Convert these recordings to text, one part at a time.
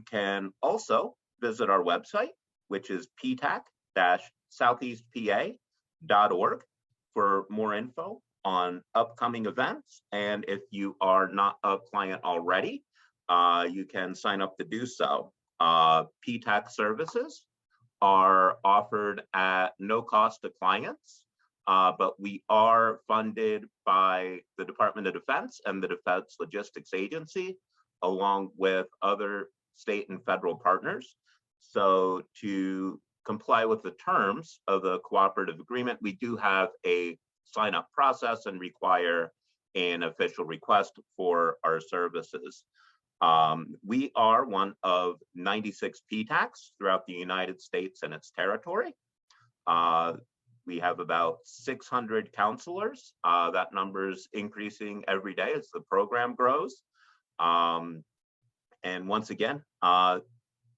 can also visit our website, which is ptac-southeastpa.org for more info on upcoming events. And if you are not a client already, you can sign up to do so. PTAC services are offered at no cost to clients, but we are funded by the Department of Defense and the Defense Logistics Agency, along with other state and federal partners. So to comply with the terms of the cooperative agreement, we do have a sign-up process and require an official request for our services. We are one of 96 PTACs throughout the United States and its territory. We have about 600 counselors. That number is increasing every day as the program grows. And once again,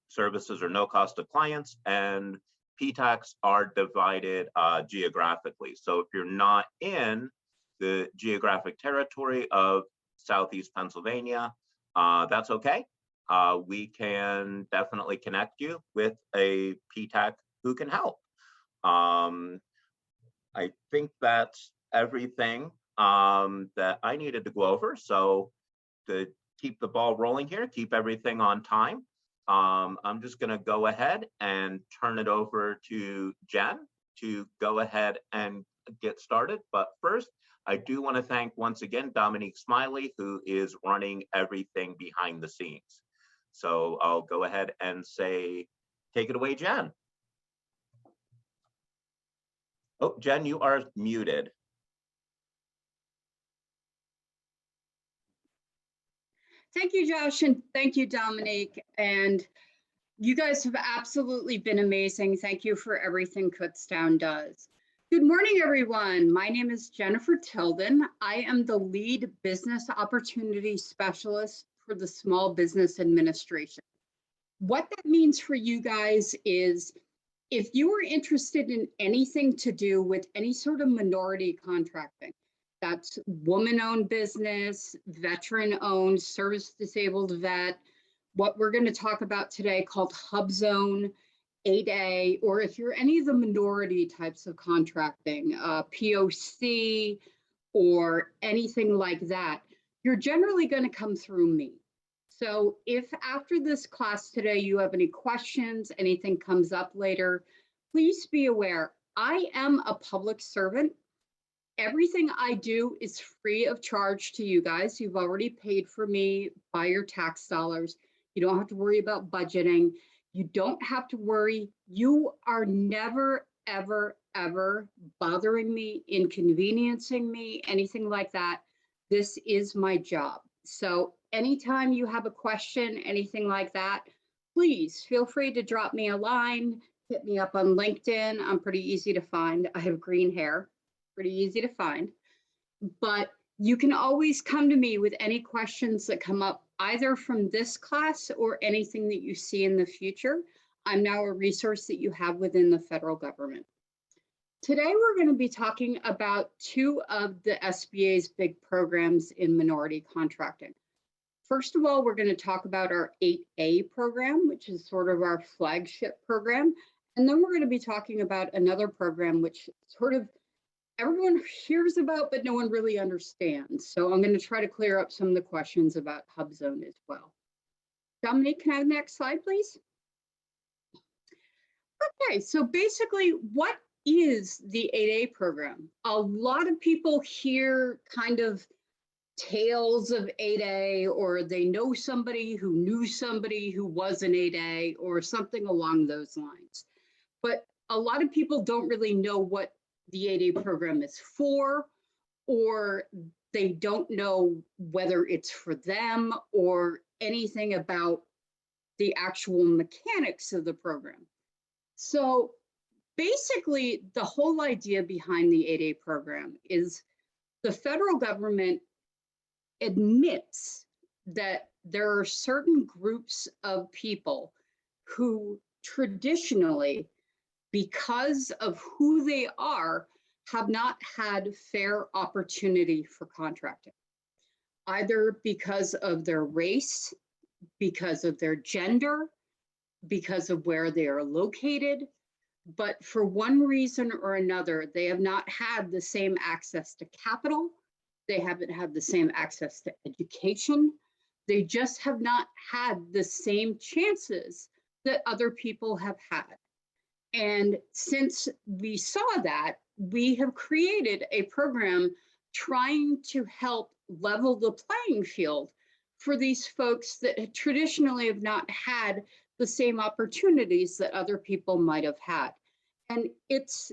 services are no cost to clients, and PTACs are divided geographically. So if you're not in the geographic territory of Southeast Pennsylvania, that's okay. We can definitely connect you with a PTAC who can help. I think that's everything that I needed to go over. So to keep the ball rolling here, keep everything on time, I'm just going to go ahead and turn it over to Jen to go ahead and get started. But first, I do want to thank once again Dominique Smiley, who is running everything behind the scenes. So I'll go ahead and say, take it away, Jen. Oh, Jen, you are muted. Thank you, Josh, and thank you, Dominique. And you guys have absolutely been amazing. Thank you for everything Kutztown does. Good morning, everyone. My name is Jennifer Tilden. I am the lead business opportunity specialist for the Small Business Administration. What that means for you guys is if you are interested in anything to do with any sort of minority contracting, that's woman-owned business, veteran-owned, service-disabled vet, what we're going to talk about today called HubZone, 8A, or if you're any of the minority types of contracting, POC, or anything like that, you're generally going to come through me. So if after this class today you have any questions, anything comes up later, please be aware, I am a public servant. Everything I do is free of charge to you guys. You've already paid for me by your tax dollars. You don't have to worry about budgeting. You don't have to worry. You are never, ever, ever bothering me, inconveniencing me, anything like that. This is my job. So anytime you have a question, anything like that, please feel free to drop me a line, hit me up on LinkedIn. I'm pretty easy to find. I have green hair, pretty easy to find. But you can always come to me with any questions that come up, either from this class or anything that you see in the future. I'm now a resource that you have within the federal government. Today, we're going to be talking about two of the SBA's big programs in minority contracting. First of all, we're going to talk about our 8A program, which is sort of our flagship program. And then we're going to be talking about another program, which sort of everyone hears about, but no one really understands. So I'm going to try to clear up some of the questions about HubZone as well. Dominique, can I have the next slide, please? Okay, so basically, what is the 8A program? A lot of people hear kind of tales of 8A, or they know somebody who knew somebody who was an 8A, or something along those lines. But a lot of people don't really know what the 8A program is for, or they don't know whether it's for them or anything about the actual mechanics of the program. So basically, the whole idea behind the 8A program is the federal government admits that there are certain groups of people who traditionally, because of who they are, have not had fair opportunity for contracting, either because of their race, because of their gender, because of where they are located, but for one reason or another, they have not had the same access to capital. They haven't had the same access to education. They just have not had the same chances that other people have had. And since we saw that, we have created a program trying to help level the playing field for these folks that traditionally have not had the same opportunities that other people might have had. And it's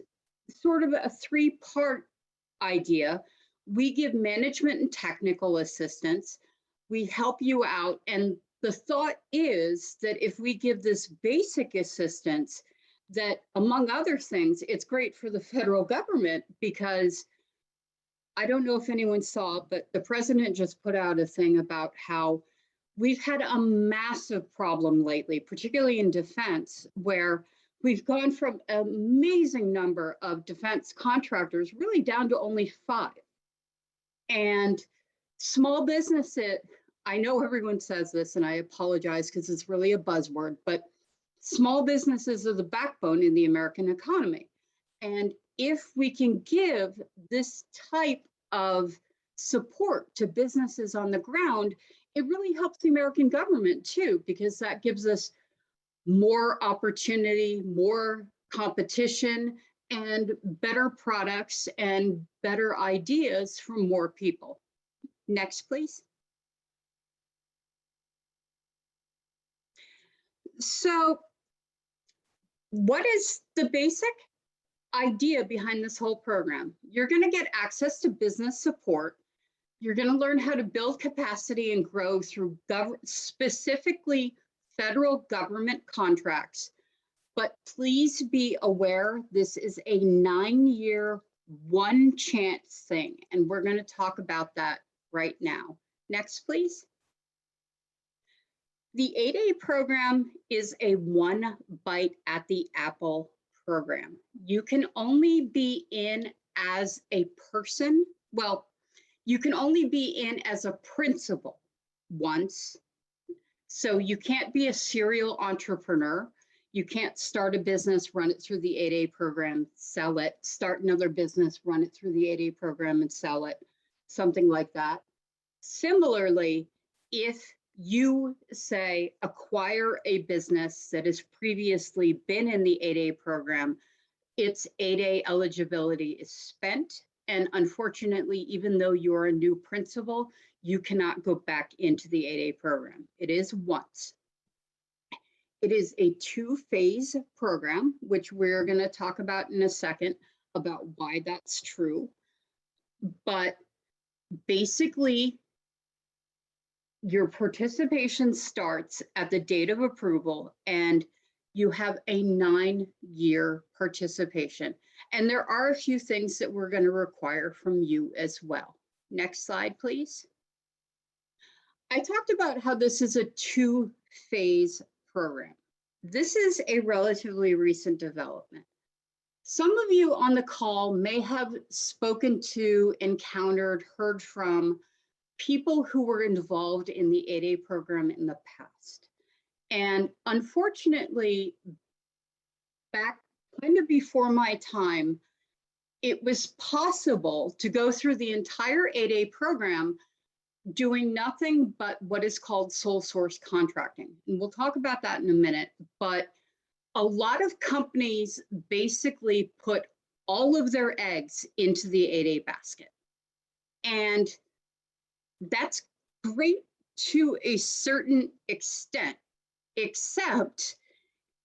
sort of a three-part idea. We give management and technical assistance. We help you out. And the thought is that if we give this basic assistance, that among other things, it's great for the federal government, because I don't know if anyone saw, but the president just put out a thing about how we've had a massive problem lately, particularly in defense, where we've gone from an amazing number of defense contractors really down to only 5. And small businesses, I know everyone says this, and I apologize because it's really a buzzword, but small businesses are the backbone in the American economy. And if we can give this type of support to businesses on the ground, it really helps the American government too, because that gives us more opportunity, more competition, and better products and better ideas from more people. Next, please. So what is the basic idea behind this whole program? You're going to get access to business support. You're going to learn how to build capacity and grow through specifically federal government contracts. But please be aware, this is a 9-year, one chance thing. And we're going to talk about that right now. Next, please. The 8A program is a one bite at the apple program. You can only be in as a person. Well, you can only be in as a principal once. So you can't be a serial entrepreneur. You can't start a business, run it through the 8A program, sell it, start another business, run it through the 8A program and sell it, something like that. Similarly, if you say acquire a business that has previously been in the 8A program, its 8A eligibility is spent. And unfortunately, even though you're a new principal, you cannot go back into the 8A program. It is once. It is a 2-phase program, which we're going to talk about in a second about why that's true. But basically, your participation starts at the date of approval, and you have a 9-year participation. And there are a few things that we're going to require from you as well. Next slide, please. I talked about how this is a 2-phase program. This is a relatively recent development. Some of you on the call may have spoken to, encountered, heard from people who were involved in the 8A program in the past. And unfortunately, back kind of before my time, it was possible to go through the entire 8A program doing nothing but what is called sole source contracting. And we'll talk about that in a minute, but a lot of companies basically put all of their eggs into the 8A basket. And that's great to a certain extent, except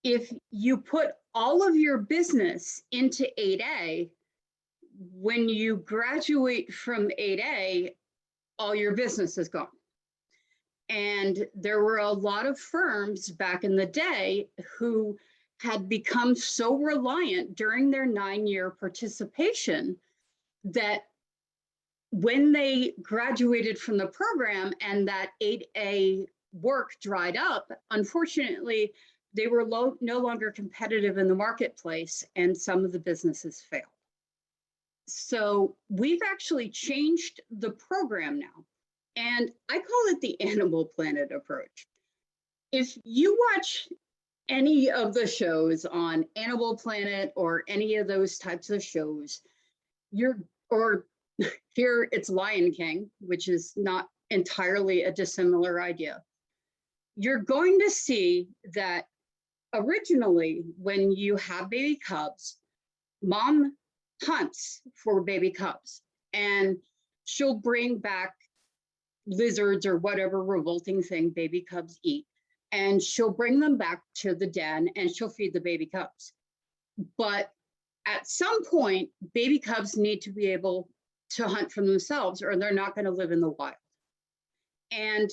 if you put all of your business into 8A, when you graduate from 8A, all your business is gone. And there were a lot of firms back in the day who had become so reliant during their 9-year participation that when they graduated from the program and that 8A work dried up, unfortunately, they were no longer competitive in the marketplace, and some of the businesses failed. So we've actually changed the program now, and I call it the Animal Planet approach. if you watch any of the shows on Animal Planet or any of those types of shows, or here it's Lion King, which is not entirely a dissimilar idea. You're going to see that originally, when you have baby cubs, mom hunts for baby cubs and she'll bring back lizards or whatever revolting thing baby cubs eat. And she'll bring them back to the den and she'll feed the baby cubs. But at some point, baby cubs need to be able to hunt for themselves or they're not going to live in the wild. And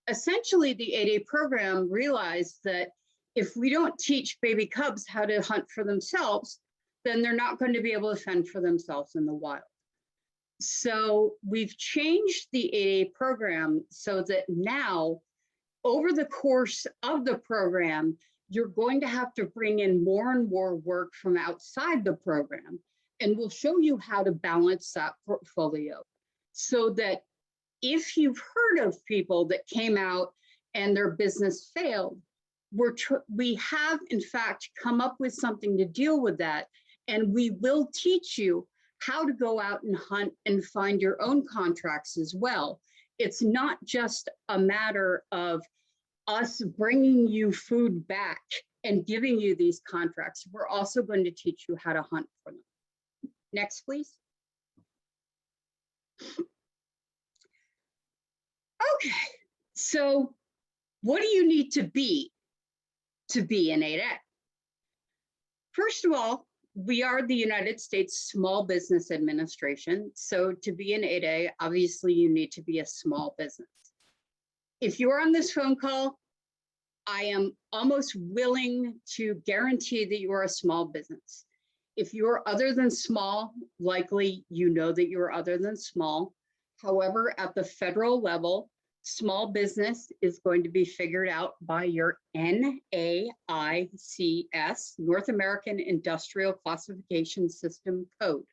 essentially, the 8A program realized that if we don't teach baby cubs how to hunt for themselves, then they're not going to be able to fend for themselves in the wild. So we've changed the 8A program so that now, over the course of the program, you're going to have to bring in more and more work from outside the program. And we'll show you how to balance that portfolio so that if you've heard of people that came out and their business failed, we have, in fact, come up with something to deal with that. And we will teach you how to go out and hunt and find your own contracts as well. It's not just a matter of us bringing you food back and giving you these contracts. We're also going to teach you how to hunt for them. Next, please. Okay, so what do you need to be an 8A? First of all, we are the United States Small Business Administration. So to be an 8A, obviously you need to be a small business. If you're on this phone call, I am almost willing to guarantee that you are a small business. If you're other than small, likely you know that you're other than small. However, at the federal level, small business is going to be figured out by your NAICS, North American Industrial Classification System code.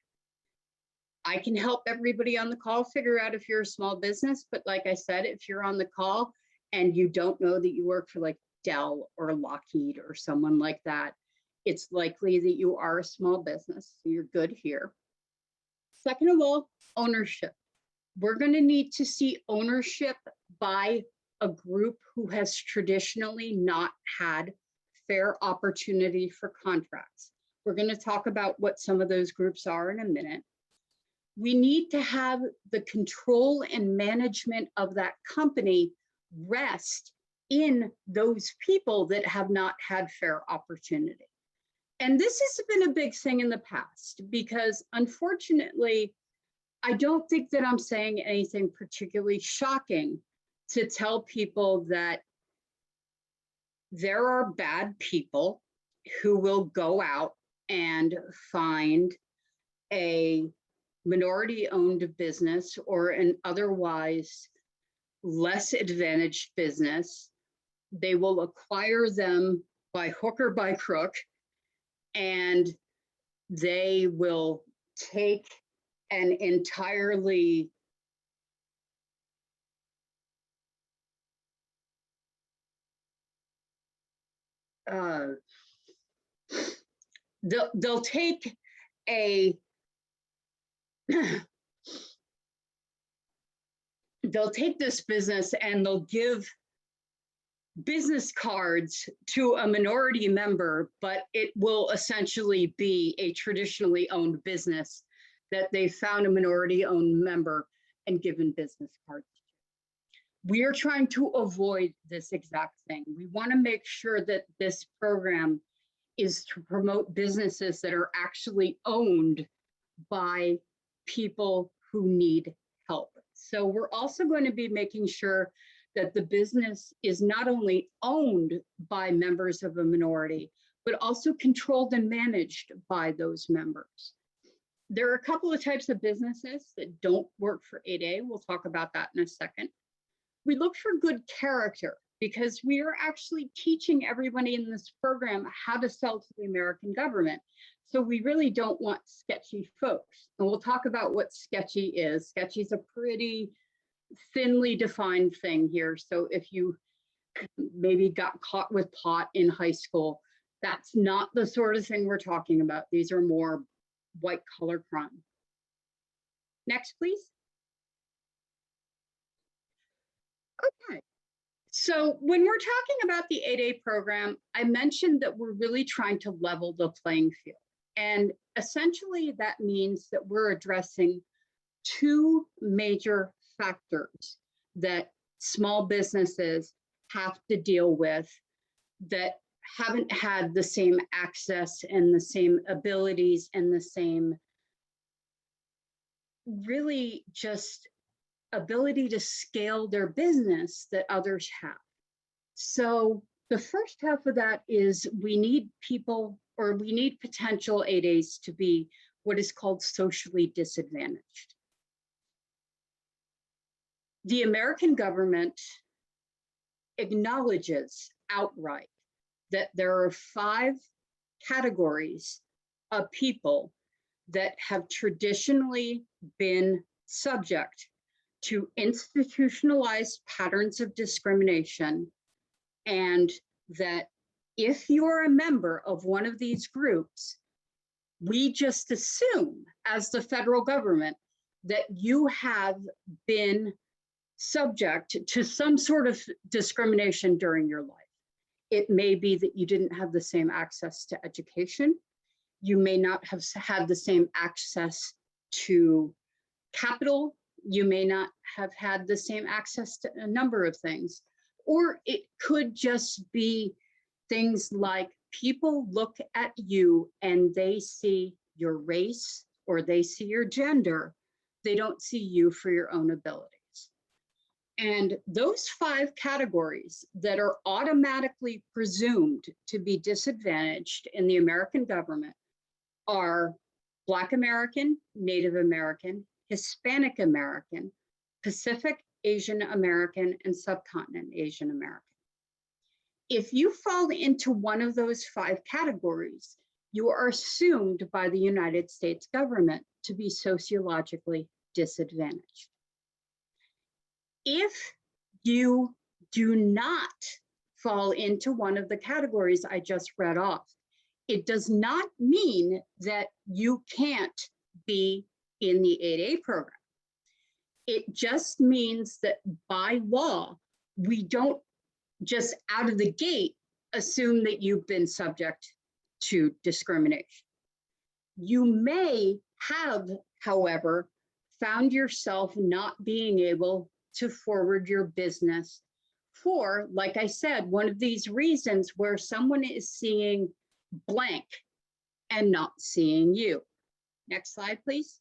I can help everybody on the call figure out if you're a small business, but like I said, if you're on the call and you don't know that you work for like Dell or Lockheed or someone like that, it's likely that you are a small business, so you're good here. Second of all, ownership. We're going to need to see ownership by a group who has traditionally not had fair opportunity for contracts. We're going to talk about what some of those groups are in a minute. We need to have the control and management of that company rest in those people that have not had fair opportunity. And this has been a big thing in the past because unfortunately, I don't think that I'm saying anything particularly shocking to tell people that there are bad people who will go out and find a minority-owned business or an otherwise less advantaged business. They will acquire them by hook or by crook, and they will take an entirely they'll take a they'll take this business and they'll give business cards to a minority member, but it will essentially be a traditionally owned business that they found a minority owned member and given business cards. We are trying to avoid this exact thing. We want to make sure that this program is to promote businesses that are actually owned by people who need help. So we're also going to be making sure that the business is not only owned by members of a minority, but also controlled and managed by those members. There are a couple of types of businesses that don't work for 8A. We'll talk about that in a second. We look for good character because we are actually teaching everybody in this program how to sell to the American government. So we really don't want sketchy folks. And we'll talk about what sketchy is. Sketchy is a pretty thinly defined thing here. So if you maybe got caught with pot in high school. That's not the sort of thing we're talking about. These are more white collar crime. Next, please. Okay. So when we're talking about the 8A program, I mentioned that we're really trying to level the playing field. And essentially that means that we're addressing two major factors that small businesses have to deal with that haven't had the same access and the same abilities and the same really just ability to scale their business that others have. So the first half of that is we need people, or we need potential 8As to be what is called socially disadvantaged. The American government acknowledges outright that there are 5 categories of people that have traditionally been subject to institutionalized patterns of discrimination, and that if you're a member of one of these groups, we just assume as the federal government that you have been subject to some sort of discrimination during your life. It may be that you didn't have the same access to education. You may not have had the same access to capital. You may not have had the same access to a number of things. Or it could just be things like people look at you and they see your race or they see your gender. They don't see you for your own abilities. And those 5 categories that are automatically presumed to be disadvantaged in the American government are Black American, Native American, Hispanic American, Pacific Asian American, and Subcontinent Asian American. If you fall into one of those 5 categories, you are assumed by the United States government to be sociologically disadvantaged. If you do not fall into one of the categories I just read off, it does not mean that you can't be in the 8A program. It just means that by law, we don't just out of the gate assume that you've been subject to discrimination. You may have, however, found yourself not being able to forward your business for, like I said, one of these reasons where someone is seeing blank and not seeing you. Next slide, please.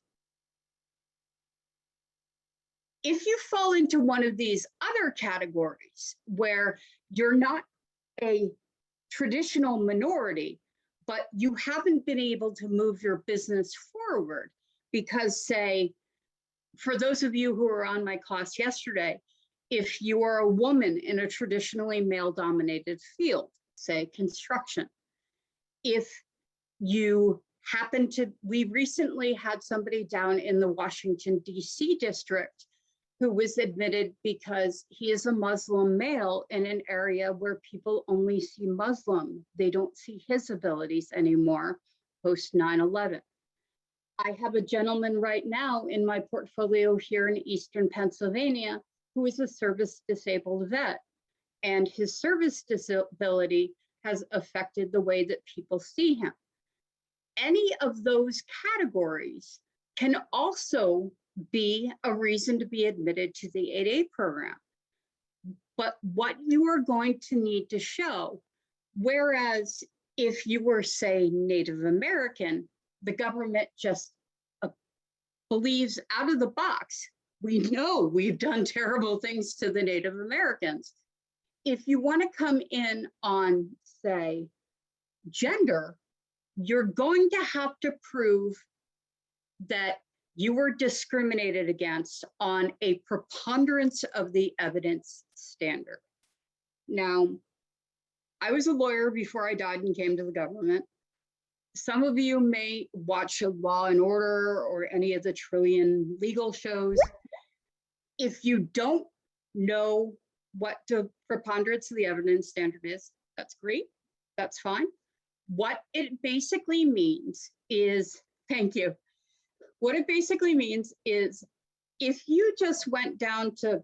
If you fall into one of these other categories where you're not a traditional minority, but you haven't been able to move your business forward because, say, for those of you who were on my class yesterday, if you are a woman in a traditionally male-dominated field, say construction, if you happen to, we recently had somebody down in the Washington, D.C. district who was admitted because he is a Muslim male in an area where people only see Muslim. They don't see his abilities anymore post 9/11. I have a gentleman right now in my portfolio here in Eastern Pennsylvania who is a service disabled vet, and his service disability has affected the way that people see him. Any of those categories can also be a reason to be admitted to the 8A program. But what you are going to need to show, whereas if you were, say, Native American, the government just believes out of the box, we know we've done terrible things to the Native Americans. If you want to come in on, say, gender, you're going to have to prove that you were discriminated against on a preponderance of the evidence standard. Now, I was a lawyer before I died and came to the government. Some of you may watch Law and Order or any of the trillion legal shows. If you don't know what the preponderance of the evidence standard is. That's great. That's fine. What it basically means is, thank you. What it basically means is if you just went down to,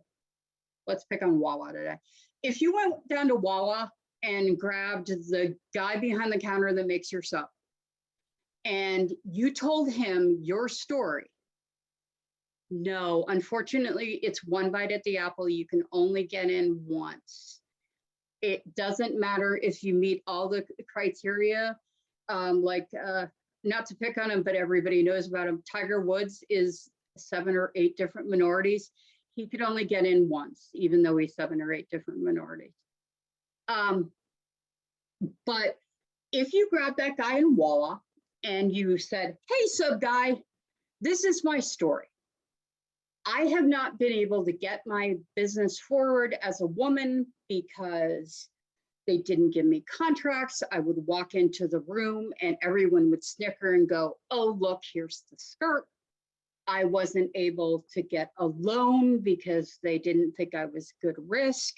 let's pick on Wawa today. If you went down to Wawa and grabbed the guy behind the counter that makes your soap, and you told him your story, no, unfortunately, it's one bite at the apple. You can only get in once. It doesn't matter if you meet all the criteria, not to pick on him, but everybody knows about him. Tiger Woods is 7 or 8 different minorities. He could only get in once, even though he's 7 or 8 different minorities. But if you grab that guy in Walla and you said, hey, sub guy, this is my story. I have not been able to get my business forward as a woman because they didn't give me contracts. I would walk into the room and everyone would snicker and go, oh, look, here's the skirt. I wasn't able to get a loan because they didn't think I was good risk.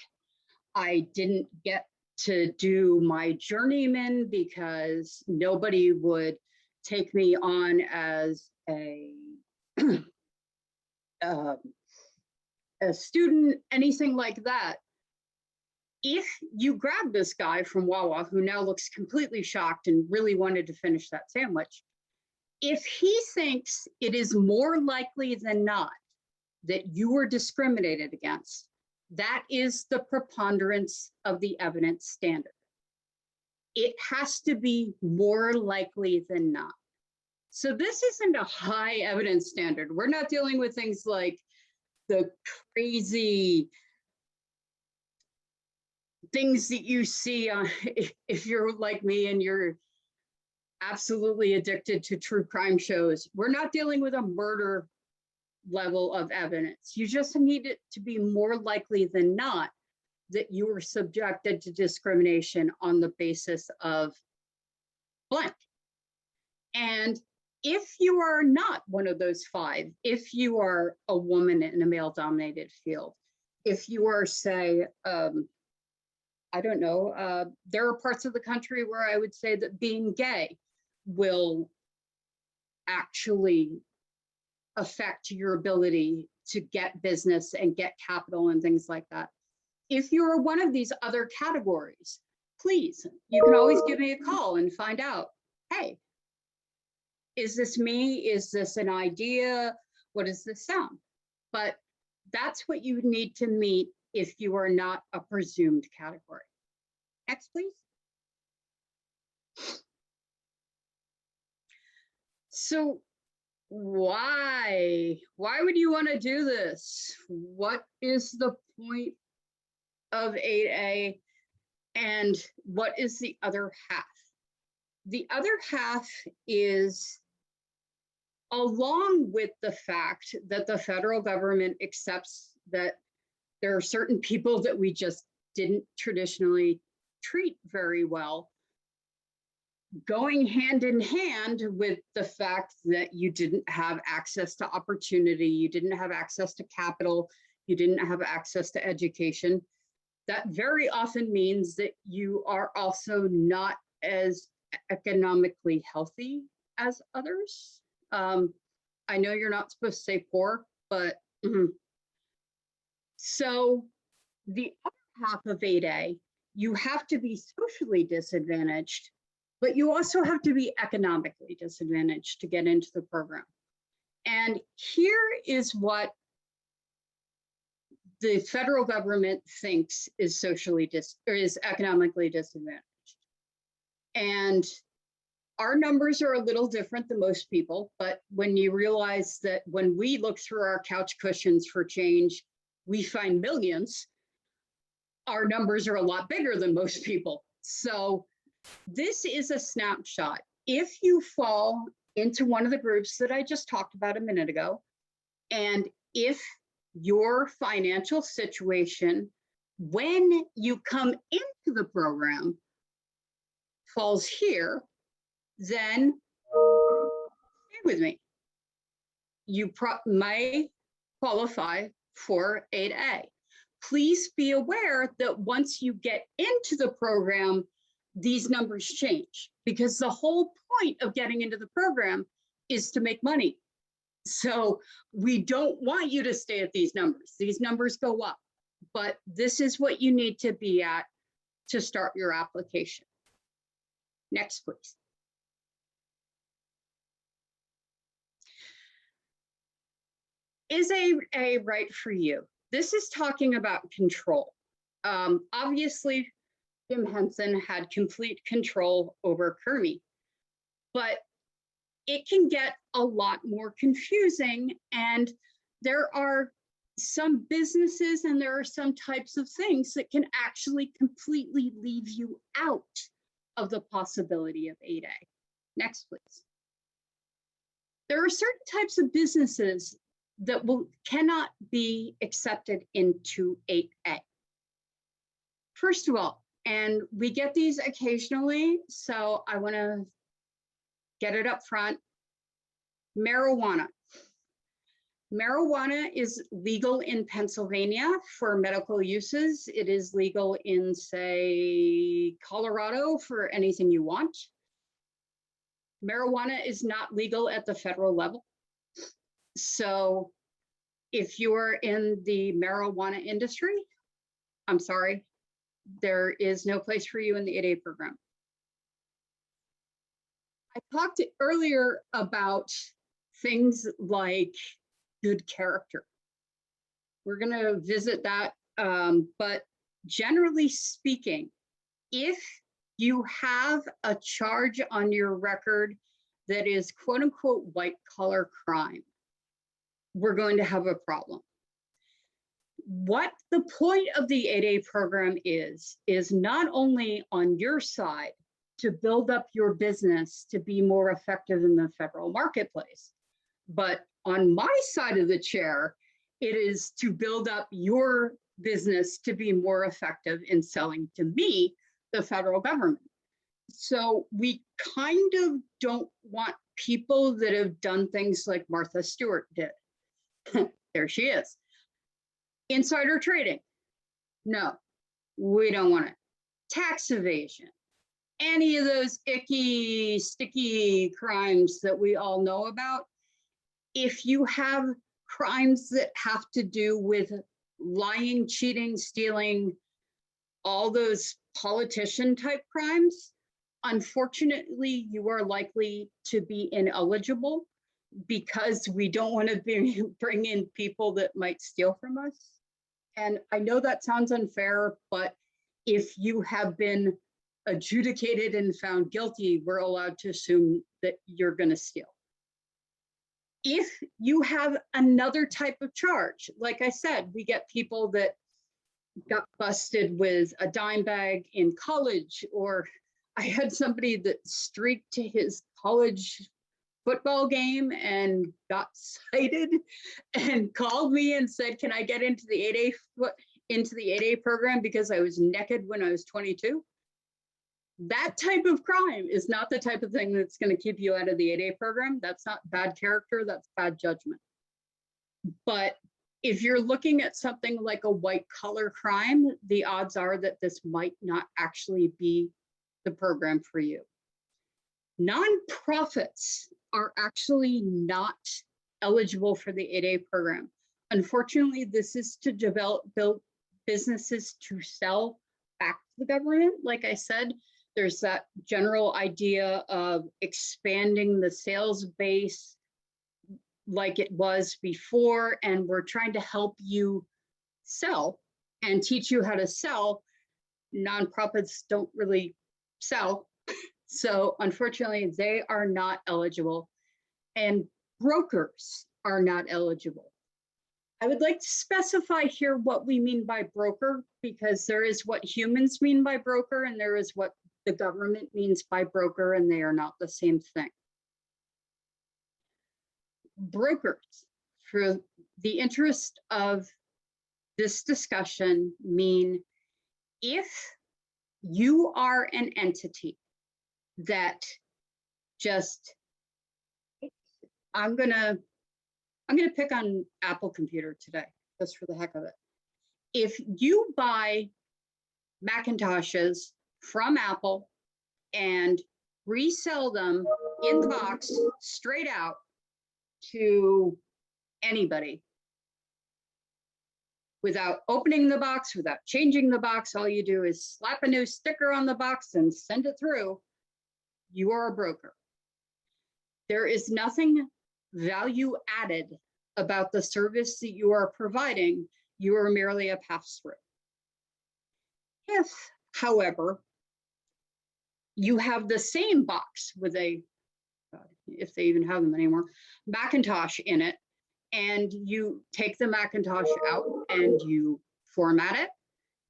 I didn't get to do my journeyman because nobody would take me on as a student, anything like that. If you grab this guy from Wawa who now looks completely shocked and really wanted to finish that sandwich, if he thinks it is more likely than not that you were discriminated against, that is the preponderance of the evidence standard. It has to be more likely than not. So this isn't a high evidence standard. We're not dealing with things like the crazy things that you see if you're like me and you're absolutely addicted to true crime shows. We're not dealing with a murder level of evidence. You just need it to be more likely than not that you were subjected to discrimination on the basis of blank. And if you are not one of those 5, if you are a woman in a male-dominated field, if you are, say, I don't know, there are parts of the country where I would say that being gay will actually affect your ability to get business and get capital and things like that. If you're one of these other categories, please, you can always give me a call and find out, hey, is this me? Is this an idea? What does this sound? But that's what you need to meet if you are not a presumed category. Next, please. So why would you want to do this? What is the point of 8A and what is the other half? The other half is, along with the fact that the federal government accepts that there are certain people that we just didn't traditionally treat very well, going hand in hand with the fact that you didn't have access to opportunity, you didn't have access to capital, you didn't have access to education, that very often means that you are also not as economically healthy as others. I know you're not supposed to say poor, but so the other half of 8A, you have to be socially disadvantaged, but you also have to be economically disadvantaged to get into the program. And here is what the federal government thinks is is economically disadvantaged. And our numbers are a little different than most people, but when you realize that when we look through our couch cushions for change, we find millions, our numbers are a lot bigger than most people. So this is a snapshot. If you fall into one of the groups that I just talked about a minute ago, and if your financial situation, when you come into the program, falls here, then stay with me. You may qualify for 8A. please be aware that once you get into the program, these numbers change, because the whole point of getting into the program is to make money. So we don't want you to stay at these numbers. These numbers go up, but this is what you need to be at to start your application. Next, please. Is a right for you? This is talking about control. Obviously, Jim Henson had complete control over Kermie, but it can get a lot more confusing, and there are some businesses and there are some types of things that can actually completely leave you out of the possibility of 8A. Next, please. There are certain types of businesses that cannot be accepted into 8A. First of all, and we get these occasionally, so I want to get it up front. Marijuana. Marijuana is legal in Pennsylvania for medical uses. It is legal in, say, Colorado for anything you want. Marijuana is not legal at the federal level. So if you're in the marijuana industry, I'm sorry, there is no place for you in the 8A program. I talked earlier about things like good character. We're going to visit that, but generally speaking, if you have a charge on your record that is quote unquote white collar crime, we're going to have a problem. What the point of the 8A program is not only on your side to build up your business to be more effective in the federal marketplace, but on my side of the chair, it is to build up your business to be more effective in selling to me, the federal government. So we kind of don't want people that have done things like Martha Stewart did. There she is. Insider trading. No, we don't want it. Tax evasion. Any of those icky, sticky crimes that we all know about. If you have crimes that have to do with lying, cheating, stealing, all those politician type crimes, unfortunately, you are likely to be ineligible because we don't want to bring in people that might steal from us. And I know that sounds unfair, but if you have been adjudicated and found guilty, we're allowed to assume that you're going to steal. If you have another type of charge, like I said, we get people that got busted with a dime bag in college, or I had somebody that streaked to his college football game and got cited and called me and said, can I get into the 8A program because I was naked when I was 22? That type of crime is not the type of thing that's going to keep you out of the 8A program. That's not bad character, that's bad judgment. But if you're looking at something like a white collar crime, the odds are that this might not actually be the program for you. Nonprofits are actually not eligible for the 8A program. Unfortunately, this is to build businesses to sell back to the government. Like I said, there's that general idea of expanding the sales base like it was before, and we're trying to help you sell and teach you how to sell. Nonprofits don't really sell. So unfortunately, they are not eligible, and brokers are not eligible. I would like to specify here what we mean by broker, because there is what humans mean by broker and there is what the government means by broker, and they are not the same thing. Brokers, for the interest of this discussion, mean if you are an entity that just, I'm gonna pick on Apple Computer today, just for the heck of it. If you buy Macintoshes from Apple and resell them in the box straight out to anybody without opening the box, without changing the box, all you do is slap a new sticker on the box and send it through, you are a broker. There is nothing value added about the service that you are providing. You are merely a pass-through. If, however, you have the same box with a, if they even have them anymore, Macintosh in it, and you take the Macintosh out and you format it,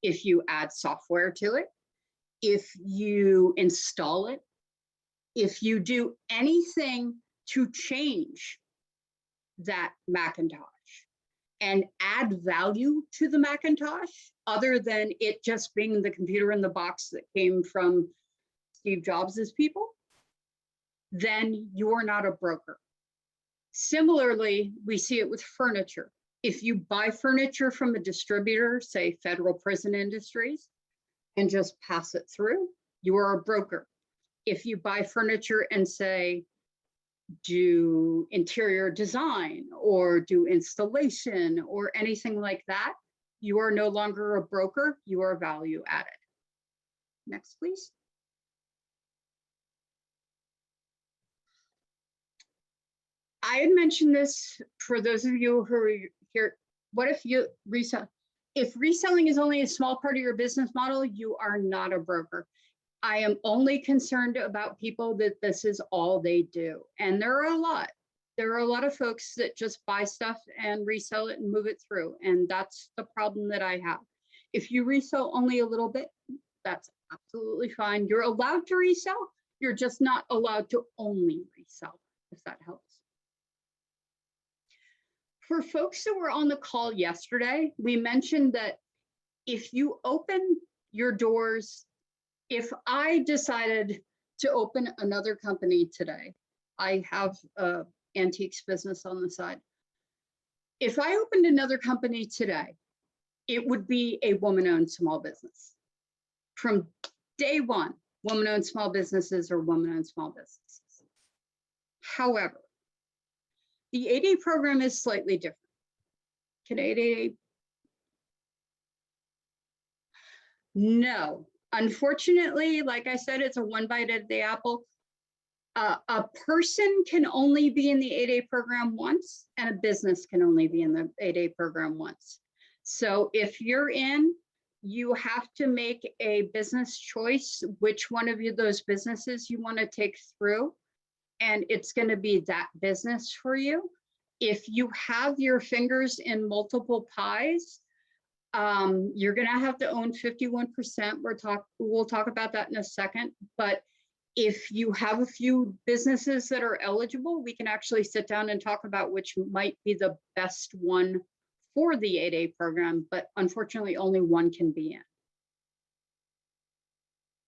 if you add software to it, if you install it, if you do anything to change that Macintosh and add value to the Macintosh, other than it just being the computer in the box that came from Steve Jobs's people, then you're not a broker. Similarly, we see it with furniture. If you buy furniture from a distributor, say Federal Prison Industries, and just pass it through, you are a broker. If you buy furniture and say, do interior design or do installation or anything like that, you are no longer a broker, you are value added. Next, please. I had mentioned this for those of you who are here. What if you resell? If reselling is only a small part of your business model, you are not a broker. I am only concerned about people that this is all they do. And there are a lot. There are a lot of folks that just buy stuff and resell it and move it through. And that's the problem that I have. If you resell only a little bit, that's absolutely fine. You're allowed to resell. You're just not allowed to only resell, if that helps. For folks that were on the call yesterday, we mentioned that if you open your doors, if I decided to open another company today, I have an antiques business on the side. If I opened another company today, it would be a woman-owned small business. From day one, woman-owned small businesses are woman-owned small businesses. However, the 8A program is slightly different. Can 8A? No. Unfortunately, like I said, it's a one bite at the apple. A person can only be in the 8A program once, and a business can only be in the 8A program once. So if you're in, you have to make a business choice, which one of those businesses you want to take through. And it's going to be that business for you. If you have your fingers in multiple pies, you're going to have to own 51%. We'll talk about that in a second. But if you have a few businesses that are eligible, we can actually sit down and talk about which might be the best one for the 8A program. But unfortunately, only one can be in.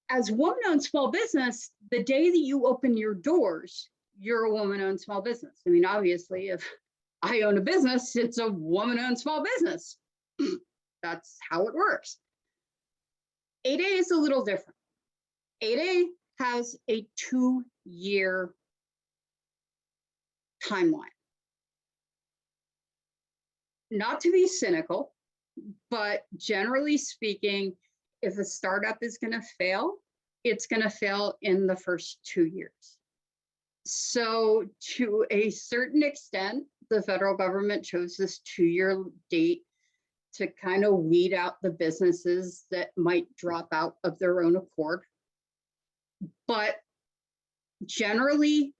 As woman-owned small business, the day that you open your doors, you're a woman-owned small business. I mean, obviously, if I own a business, it's a woman-owned small business. That's how it works. 8A is a little different. 8A has a 2-year timeline. Not to be cynical, but generally speaking, if a startup is going to fail, it's going to fail in the first 2 years. So to a certain extent, the federal government chose this 2-year date to kind of weed out the businesses that might drop out of their own accord. But generally,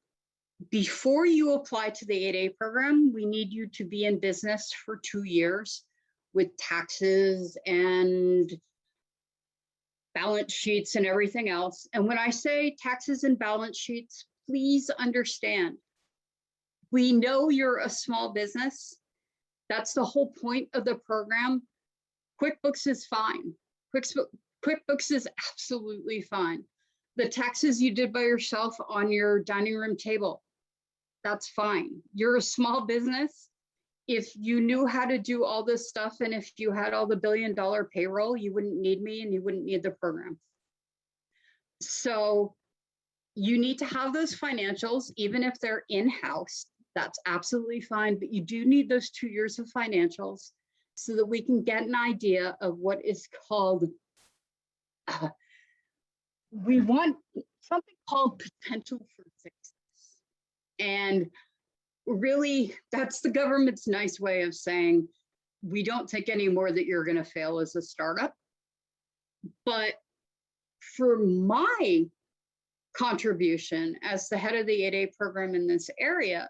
before you apply to the 8A program, we need you to be in business for 2 years with taxes and balance sheets and everything else. And when I say taxes and balance sheets, please understand, we know you're a small business. That's the whole point of the program. QuickBooks is fine. QuickBooks is absolutely fine. The taxes you did by yourself on your dining room table, that's fine. You're a small business. If you knew how to do all this stuff and if you had all the billion-dollar payroll, you wouldn't need me and you wouldn't need the program. So you need to have those financials, even if they're in-house. That's absolutely fine, but you do need those 2 years of financials so that we can get an idea of what is called, we want something called potential for success. And really, that's the government's nice way of saying, we don't think anymore that you're going to fail as a startup. But for my contribution as the head of the 8A program in this area,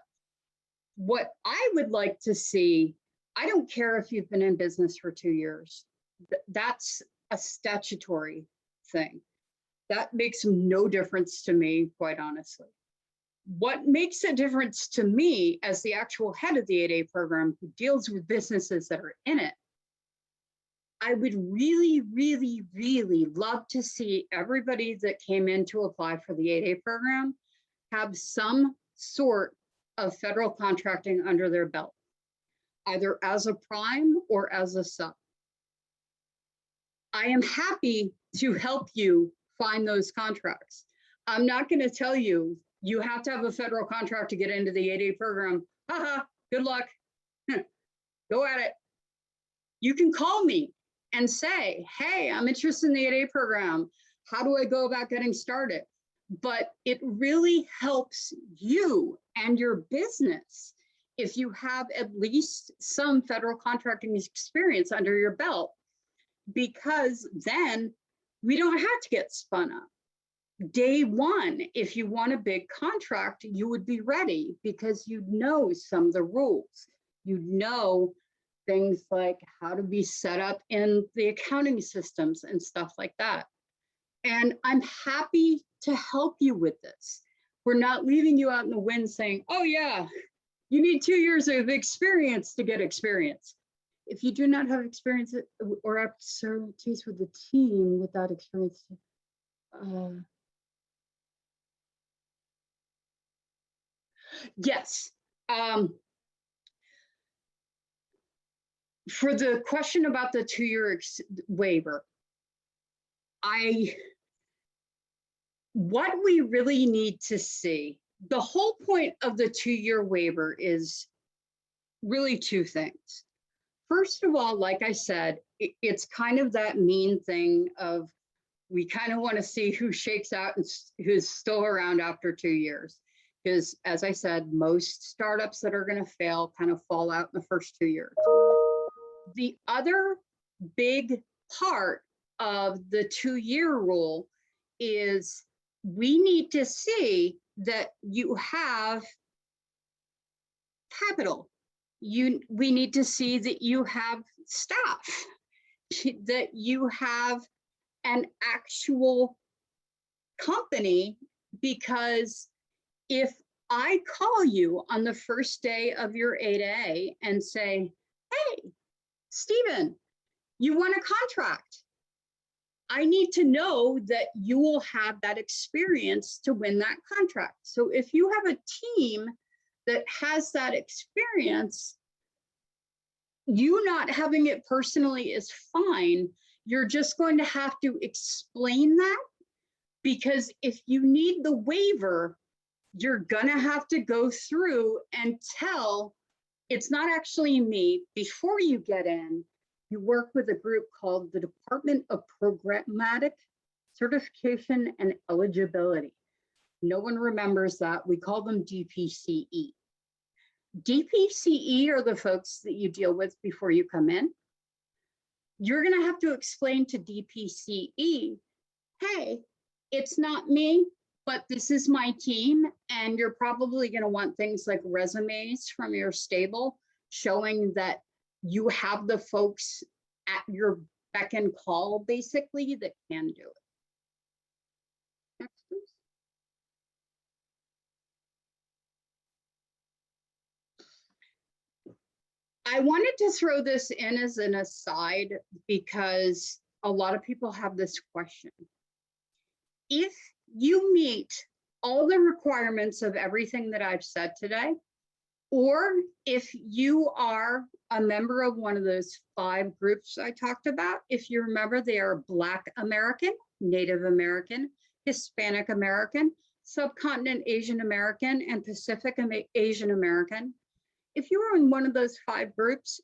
what I would like to see, I don't care if you've been in business for 2 years. That's a statutory thing. That makes no difference to me, quite honestly. What makes a difference to me as the actual head of the 8A program who deals with businesses that are in it, I would really, really, really love to see everybody that came in to apply for the 8A program have some sort of federal contracting under their belt, either as a prime or as a sub. I am happy to help you find those contracts. I'm not going to tell you, you have to have a federal contract to get into the 8A program. Haha, good luck. Go at it. You can call me and say, hey, I'm interested in the 8A program. How do I go about getting started? But it really helps you and your business if you have at least some federal contracting experience under your belt, because then we don't have to get spun up. Day one, if you want a big contract, you would be ready because you know some of the rules. You know things like how to be set up in the accounting systems and stuff like that. And I'm happy to help you with this. We're not leaving you out in the wind saying, oh yeah, you need 2 years of experience to get experience. If you do not have experience or expertise with the team without experience, yes. For the question about the 2-year waiver, what we really need to see, the whole point of the 2-year waiver is really 2 things. First of all, like I said, it's kind of that mean thing of we kind of want to see who shakes out and who's still around after 2 years. Because as I said, most startups that are going to fail kind of fall out in the first 2 years. The other big part of the 2-year rule is we need to see that you have capital. We need to see that you have staff, that you have an actual company, because if I call you on the first day of your 8A and say, hey, Stephen, you want a contract. I need to know that you will have that experience to win that contract. So if you have a team that has that experience, you not having it personally is fine. You're just going to have to explain that, because if you need the waiver, you're gonna have to go through and tell, it's not actually me. Before you get in, you work with a group called the Department of Programmatic Certification and Eligibility. No one remembers that. We call them DPCE. DPCE are the folks that you deal with before you come in. You're going to have to explain to DPCE, hey, it's not me, but this is my team. And you're probably going to want things like resumes from your stable showing that you have the folks at your beck and call, basically, that can do it. Next, please. I wanted to throw this in as an aside because a lot of people have this question. If you meet all the requirements of everything that I've said today, Or if you are a member of one of those 5 groups I talked about, if you remember, they are Black American, Native American, Hispanic American, Subcontinent Asian American, and Pacific Asian American. If you are in one of those 5 groups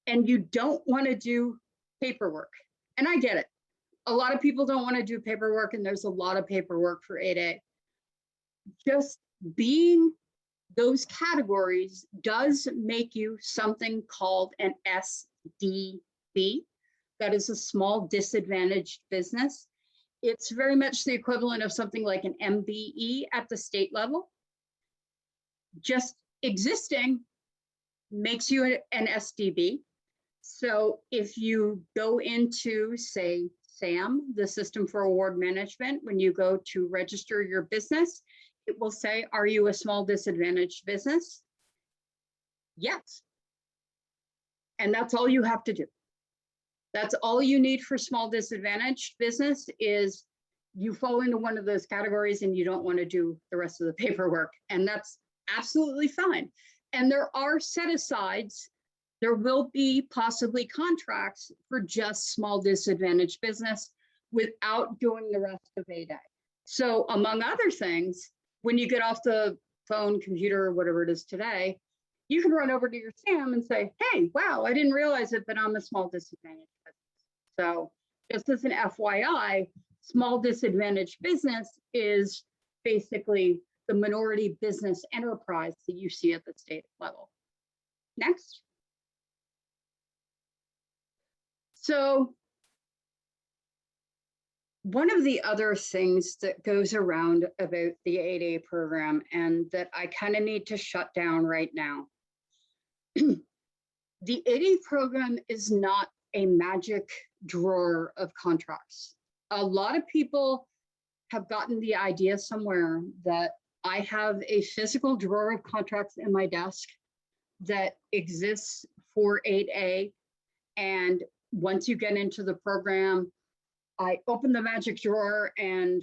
and you don't want to do paperwork, and I get it, a lot of people don't want to do paperwork, and there's a lot of paperwork for 8A. Just being those categories does make you something called an SDB. That is a small disadvantaged business. It's very much the equivalent of something like an MBE at the state level. Just existing makes you an SDB. So if you go into, say, SAM, the System for Award Management, when you go to register your business, it will say, are you a small disadvantaged business? Yes. And that's all you have to do. That's all you need for small disadvantaged business is you fall into one of those categories and you don't want to do the rest of the paperwork. And that's absolutely fine. And there are set-asides. There will be possibly contracts for just small disadvantaged business without doing the rest of 8A. So among other things, when you get off the phone, computer, or whatever it is today, you can run over to your SAM and say, hey, wow, I didn't realize it, but I'm a small disadvantaged business. So just as an FYI, small disadvantaged business is basically the minority business enterprise that you see at the state level. Next. So one of the other things that goes around about the 8A program and that I kind of need to shut down right now, the 8A program is not a magic drawer of contracts. A lot of people have gotten the idea somewhere that I have a physical drawer of contracts in my desk that exists for 8A. And once you get into the program, I open the magic drawer and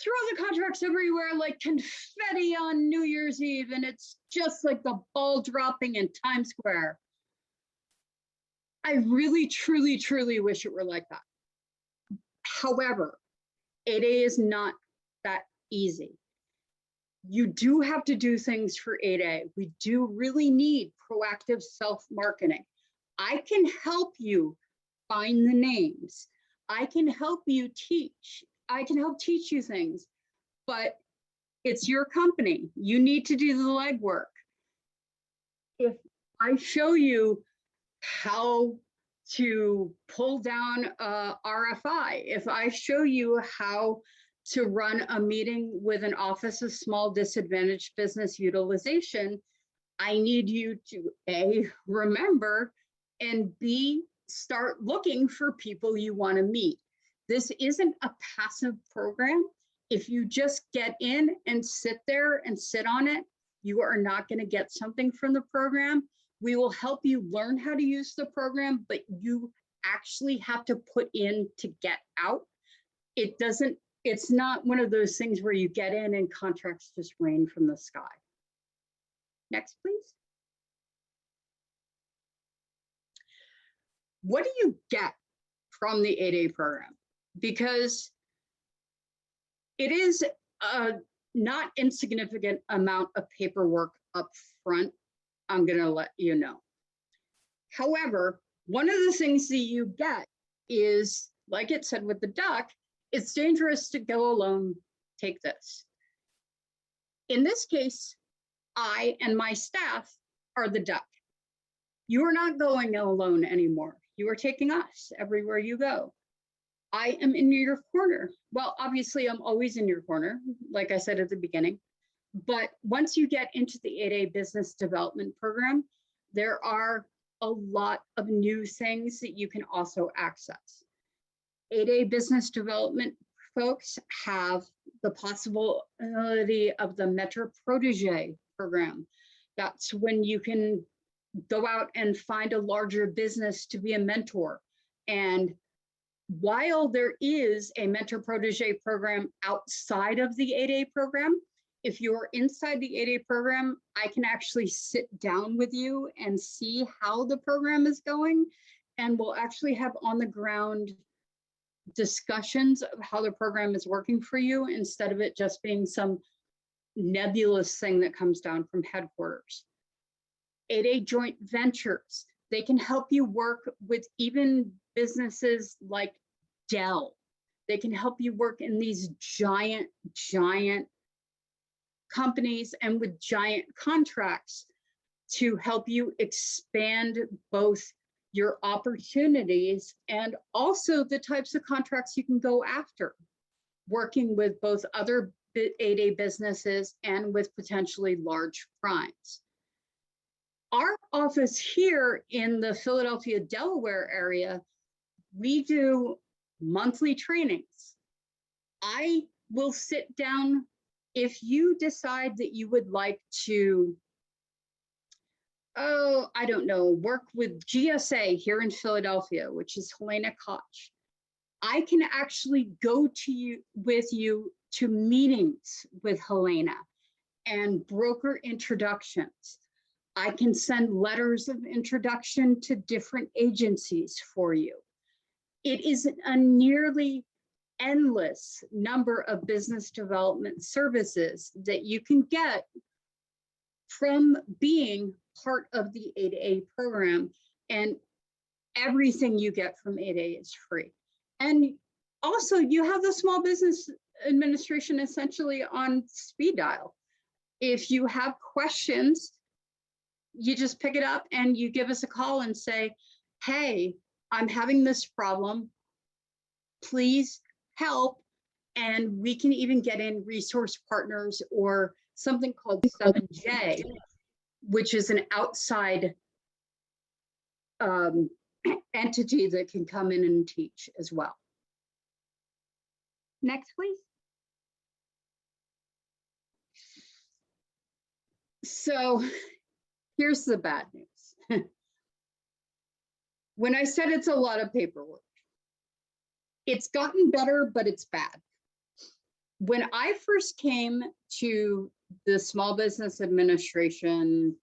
throw the contracts everywhere like confetti on New Year's Eve, and it's just like the ball dropping in Times Square. I really, truly, truly wish it were like that. However, 8A is not that easy. You do have to do things for 8A. We do really need proactive self-marketing. I can help you find the names. I can help you teach. I can help teach you things, but it's your company. You need to do the legwork. If I show you how to pull down a RFI, if I show you how to run a meeting with an Office of Small Disadvantaged Business Utilization, I need you to A, remember, and B, start looking for people you want to meet. This isn't a passive program. If you just get in and sit there and sit on it, you are not going to get something from the program. We will help you learn how to use the program, but you actually have to put in to get out. It's not one of those things where you get in and contracts just rain from the sky. Next, please. What do you get from the 8A program? Because it is a not insignificant amount of paperwork up front, I'm going to let you know. However, one of the things that you get is, like it said with the duck, it's dangerous to go alone, take this. In this case, I and my staff are the duck. You are not going alone anymore. You are taking us everywhere you go. I am in your corner. Well, obviously, I'm always in your corner, like I said at the beginning. But once you get into the 8A Business Development Program, there are a lot of new things that you can also access. 8A Business Development folks have the possibility of the Mentor Protege program. That's when you can go out and find a larger business to be a mentor. And while there is a Mentor Protege program outside of the 8A program, If you're inside the 8A program, I can actually sit down with you and see how the program is going. And we'll actually have on the ground discussions of how the program is working for you instead of it just being some nebulous thing that comes down from headquarters. 8A joint ventures, they can help you work with even businesses like Dell. They can help you work in these giant companies and with giant contracts to help you expand both your opportunities and also the types of contracts you can go after, working with both other 8A businesses and with potentially large primes. Our office here in the Philadelphia, Delaware area, we do monthly trainings. I will sit down if you decide that you would like to, I don't know, work with GSA here in Philadelphia, which is Helena Koch. I can actually go with you to meetings with Helena and broker introductions. I can send letters of introduction to different agencies for you. It is a nearly endless number of business development services that you can get from being part of the 8A program, and everything you get from 8A is free. And also you have the Small Business Administration essentially on speed dial. If you have questions, you just pick it up and you give us a call and say, hey, I'm having this problem, please help. And we can even get in resource partners or something called 7J, which is an outside entity that can come in and teach as well. Next, please. So here's the bad news. When I said it's a lot of paperwork, it's gotten better, but it's bad. When I first came to the Small Business Administration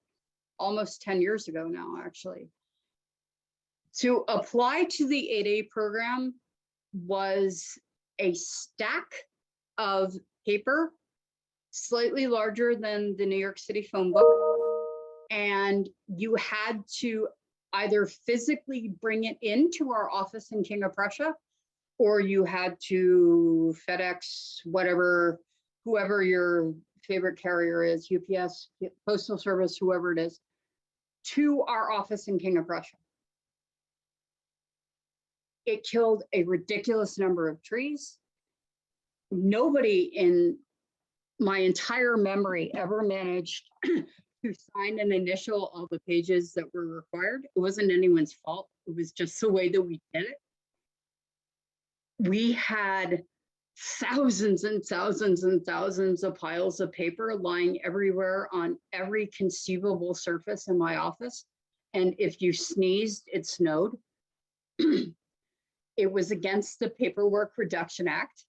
almost 10 years ago now, actually, to apply to the 8A program was a stack of paper, slightly larger than the New York City phone book. And you had to either physically bring it into our office in King of Prussia, or you had to FedEx, whoever your favorite carrier is, UPS, Postal Service, whoever it is, to our office in King of Prussia. It killed a ridiculous number of trees. Nobody in my entire memory ever managed to sign and initial all the pages that were required. It wasn't anyone's fault. It was just the way that we did it. We had thousands and thousands and thousands of piles of paper lying everywhere on every conceivable surface in my office. And if you sneezed, it snowed. It was against the Paperwork Reduction Act.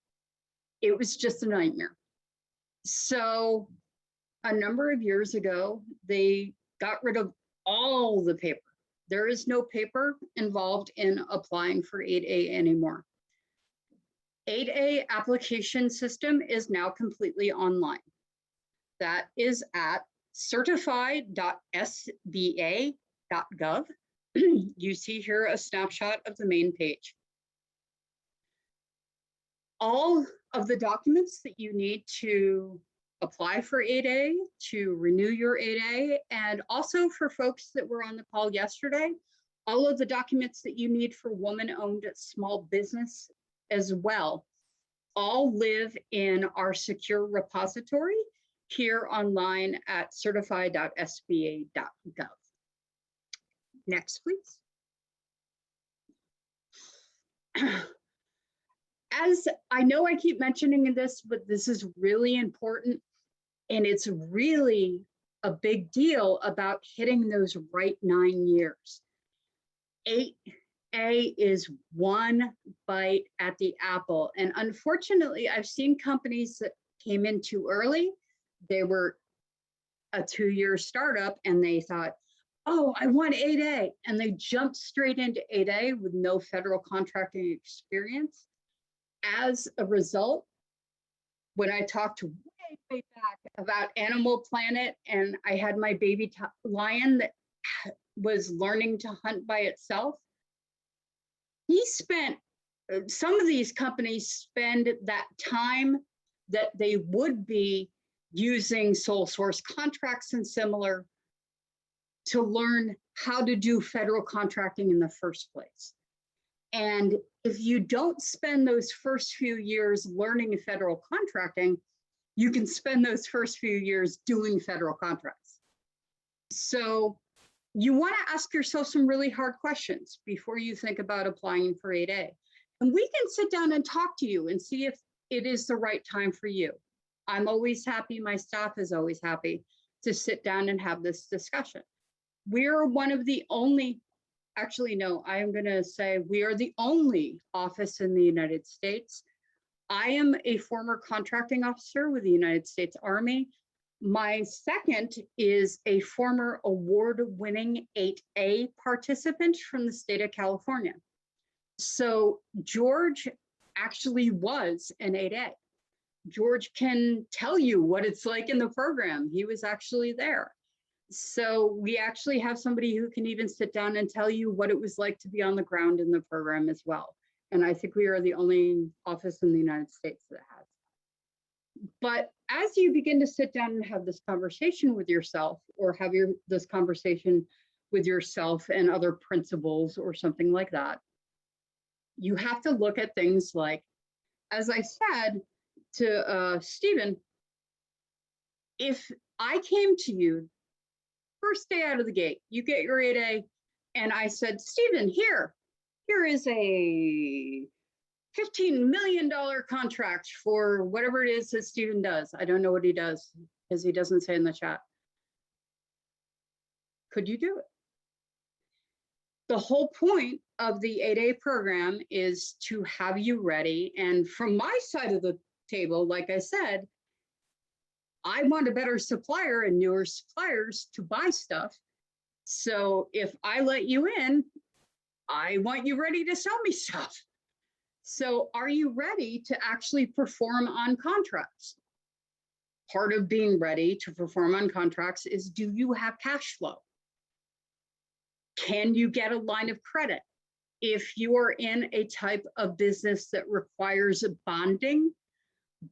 It was just a nightmare. So a number of years ago, they got rid of all the paper. There is no paper involved in applying for 8A anymore. 8A application system is now completely online. That is at certified.sba.gov. You see here a snapshot of the main page. All of the documents that you need to apply for 8A, to renew your 8A, and also for folks that were on the call yesterday, all of the documents that you need for woman-owned small business as well, all live in our secure repository here online at certified.sba.gov. Next, please. As I know I keep mentioning this, but this is really important, and it's really a big deal about hitting those right 9 years. 8A is one bite at the apple. And unfortunately, I've seen companies that came in too early They were a 2-year startup and they thought, oh, I want 8A. And they jumped straight into 8A with no federal contracting experience. As a result, when I talked way back about Animal Planet and I had my baby lion that was learning to hunt by itself, some of these companies spend that time that they would be using sole source contracts and similar to learn how to do federal contracting in the first place. And if you don't spend those first few years learning federal contracting, you can spend those first few years doing federal contracts. So you want to ask yourself some really hard questions before you think about applying for 8A. And we can sit down and talk to you and see if it is the right time for you. I'm always happy, my staff is always happy to sit down and have this discussion. We're one of the only, actually no, I am going to say we are the only office in the United States. I am a former contracting officer with the United States Army. My second is a former award-winning 8A participant from the state of California. So George actually was an 8A. George can tell you what it's like in the program. He was actually there. So we actually have somebody who can even sit down and tell you what it was like to be on the ground in the program as well. And I think we are the only office in the United States that has. But as you begin to sit down and have this conversation with yourself, or have this conversation with yourself and other principals or something like that, you have to look at things like, as I said to Stephen, if I came to you first day out of the gate, you get your 8A, and I said, Stephen, here is a $15 million contract for whatever it is that Stephen does. I don't know what he does because he doesn't say in the chat. Could you do it? The whole point of the 8A program is to have you ready. And from my side of the table, like I said, I want a better supplier and newer suppliers to buy stuff. So if I let you in, I want you ready to sell me stuff. So are you ready to actually perform on contracts? Part of being ready to perform on contracts is, do you have cash flow? Can you get a line of credit? If you are in a type of business that requires bonding,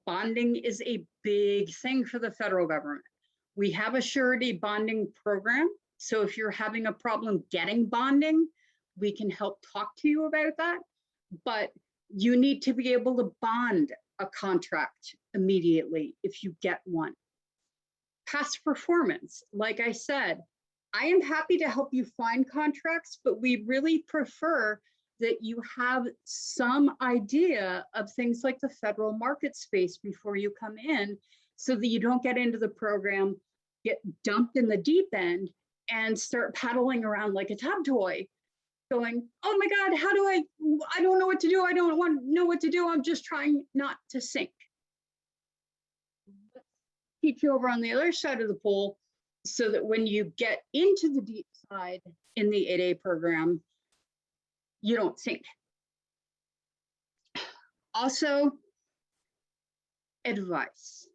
bonding is a big thing for the federal government. We have a surety bonding program. So if you're having a problem getting bonding, we can help talk to you about that. But you need to be able to bond a contract immediately if you get one. Past performance, like I said, I am happy to help you find contracts, but we really prefer that you have some idea of things like the federal market space before you come in, so that you don't get into the program, get dumped in the deep end, and start paddling around like a tub toy, going, oh my God, how do I don't know what to do. I don't want to know what to do. I'm just trying not to sink. Let's keep you over on the other side of the pool so that when you get into the deep side in the 8A program, you don't sink. Also, advice.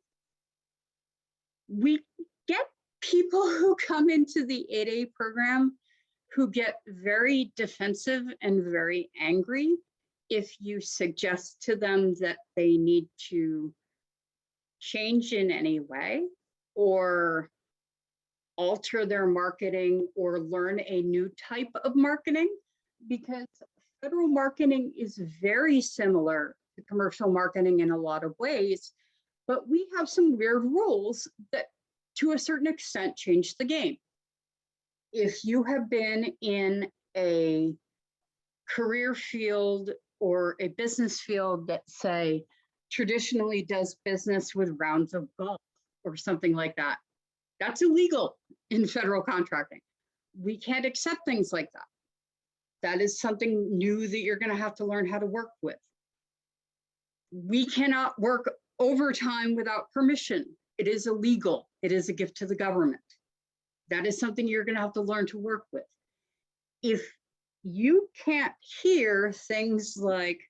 We get people who come into the 8A program who get very defensive and very angry if you suggest to them that they need to change in any way or alter their marketing or learn a new type of marketing, because federal marketing is very similar to commercial marketing in a lot of ways, but we have some weird rules that to a certain extent change the game. If you have been in a career field or a business field that, say, traditionally does business with rounds of golf or something like that, that's illegal in federal contracting. We can't accept things like that. That is something new that you're going to have to learn how to work with. We cannot work overtime without permission It is illegal. It is a gift to the government. That is something you're going to have to learn to work with. If you can't hear things like,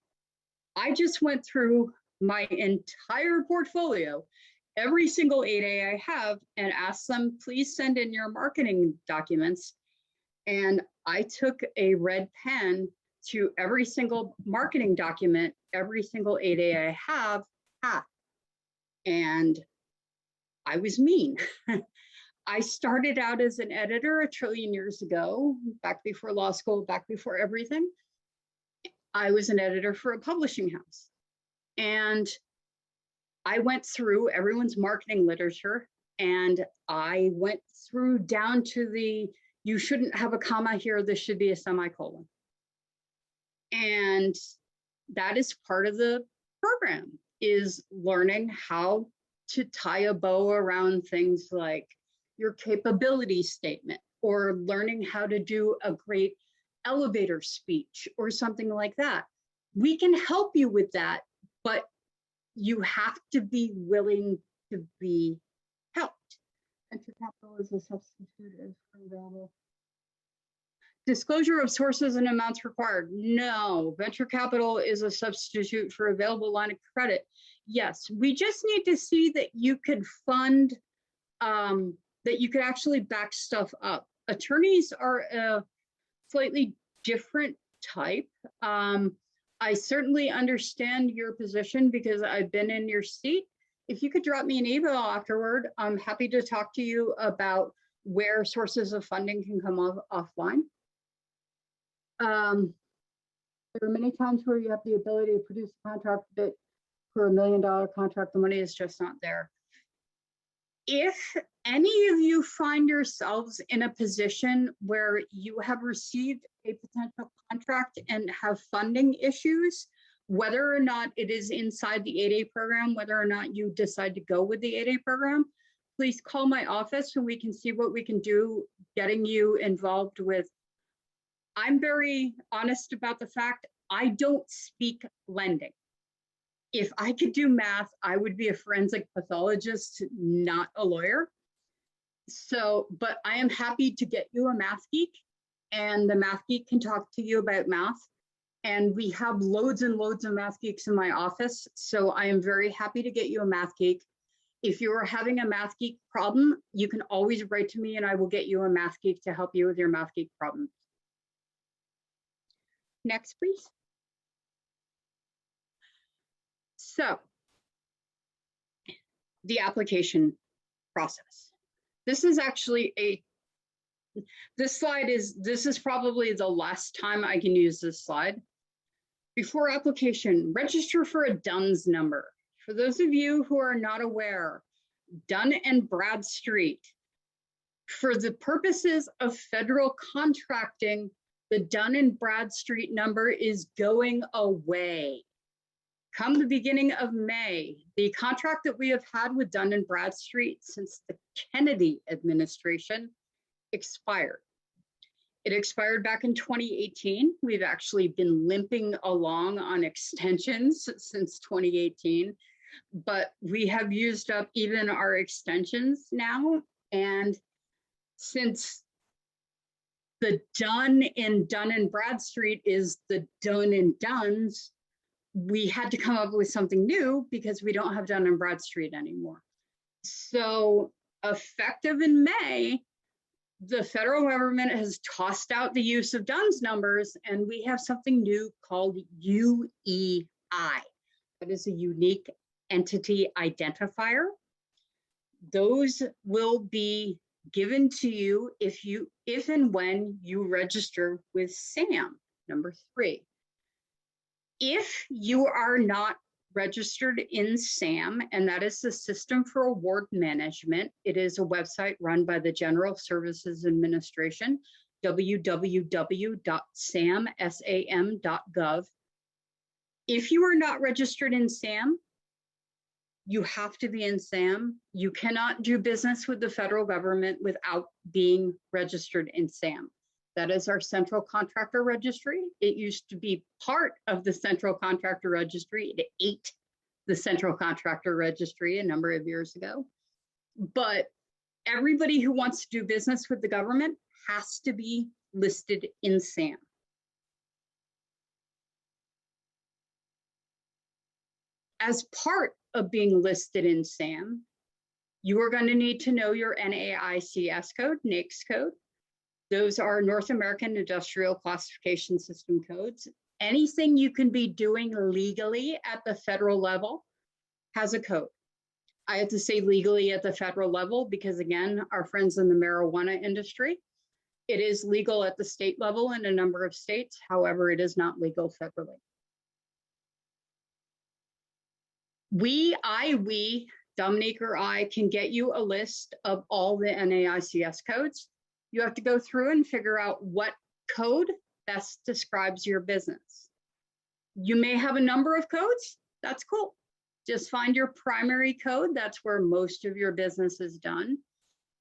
I just went through my entire portfolio, every single 8A I have, and asked them, please send in your marketing documents. And I took a red pen to every single marketing document, every single 8A I have, and I was mean. I started out as an editor a trillion years ago, back before law school, back before everything. I was an editor for a publishing house. And I went through everyone's marketing literature, and I went through down to the, you shouldn't have a comma here, this should be a semicolon. And that is part of the program, is learning how to tie a bow around things like your capability statement, or learning how to do a great elevator speech or something like that. We can help you with that, but you have to be willing to be helped. Venture capital is a substitute as available. Disclosure of sources and amounts required. No, venture capital is a substitute for available line of credit. Yes, we just need to see that you could fund, that you could actually back stuff up. Attorneys are a slightly different type. I certainly understand your position because I've been in your seat. If you could drop me an email afterward, I'm happy to talk to you about where sources of funding can come offline. There are many times where you have the ability to produce a contract bid for $1 million contract, the money is just not there. If any of you find yourselves in a position where you have received a potential contract and have funding issues, whether or not it is inside the 8A program, whether or not you decide to go with the 8A program, please call my office and we can see what we can do getting you involved with. I'm very honest about the fact I don't speak lending. If I could do math, I would be a forensic pathologist, not a lawyer. So, but I am happy to get you a math geek, and the math geek can talk to you about math. And we have loads and loads of math geeks in my office. So I am very happy to get you a math geek. If you're having a math geek problem, you can always write to me and I will get you a math geek to help you with your math geek problem. Next, please. So, the application process. This is actually this is probably the last time I can use this slide. Before application, register for a DUNS number. For those of you who are not aware, Dun and Bradstreet, for the purposes of federal contracting, the Dun and Bradstreet number is going away. Come the beginning of May, the contract that we have had with Dun and Bradstreet since the Kennedy administration expired. It expired back in 2018. We've actually been limping along on extensions since 2018, but we have used up even our extensions now. And since the Dun in Dun and Bradstreet is the Dun and Duns, we had to come up with something new because we don't have Dun and Bradstreet anymore. So effective in May, the federal government has tossed out the use of DUNS numbers, and we have something new called UEI. That is a unique entity identifier. Those will be given to you if and when you register with SAM, number 3. If you are not registered in SAM, and that is the System for Award Management, it is a website run by the General Services Administration, www.sam.gov. If you are not registered in SAM, you have to be in SAM. You cannot do business with the federal government without being registered in SAM. That is our Central Contractor Registry. It used to be part of the Central Contractor Registry. It ate the Central Contractor Registry a number of years ago. but everybody who wants to do business with the government has to be listed in SAM. As part of being listed in SAM, you are going to need to know your NAICS code, NAICS code. Those are North American Industrial Classification System codes. Anything you can be doing legally at the federal level has a code. I have to say legally at the federal level because, again, our friends in the marijuana industry, it is legal at the state level in a number of states. However, it is not legal federally. We, Dominique or I, can get you a list of all the NAICS codes. You have to go through and figure out what code best describes your business. You may have a number of codes. That's cool. Just find your primary code. That's where most of your business is done.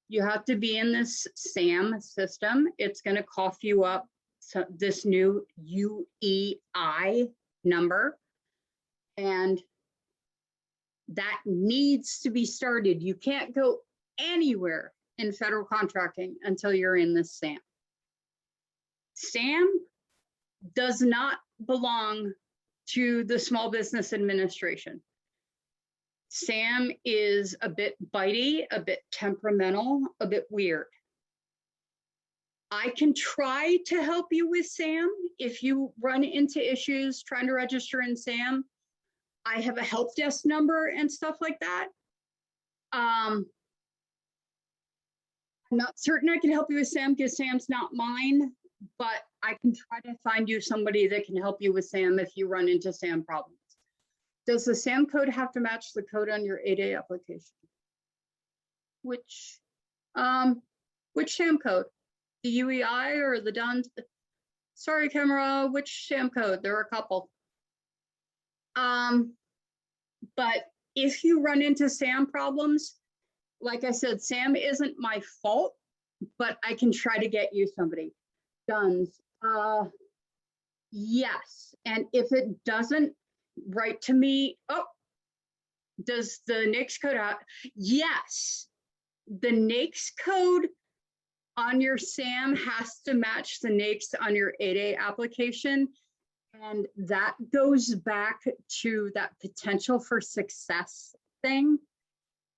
You have to be in this SAM system. It's going to cough you up this new UEI number. And that needs to be started. You can't go anywhere in federal contracting until you're in this SAM. SAM does not belong to the Small Business Administration. SAM is a bit bitey, a bit temperamental, a bit weird. I can try to help you with SAM if you run into issues trying to register in SAM. I have a help desk number and stuff like that. I'm not certain I can help you with SAM because SAM's not mine, but I can try to find you somebody that can help you with SAM if you run into SAM problems. Does the SAM code have to match the code on your 8A application? Which SAM code? The UEI or the DUNS? Sorry, camera, which SAM code? There are a couple. But if you run into SAM problems, like I said, SAM isn't my fault, but I can try to get you somebody. DUNS, yes. And if it doesn't, write to me. Oh, does the NAICS code out? Yes. The NAICS code on your SAM has to match the NAICS on your 8A application. And that goes back to that potential for success thing.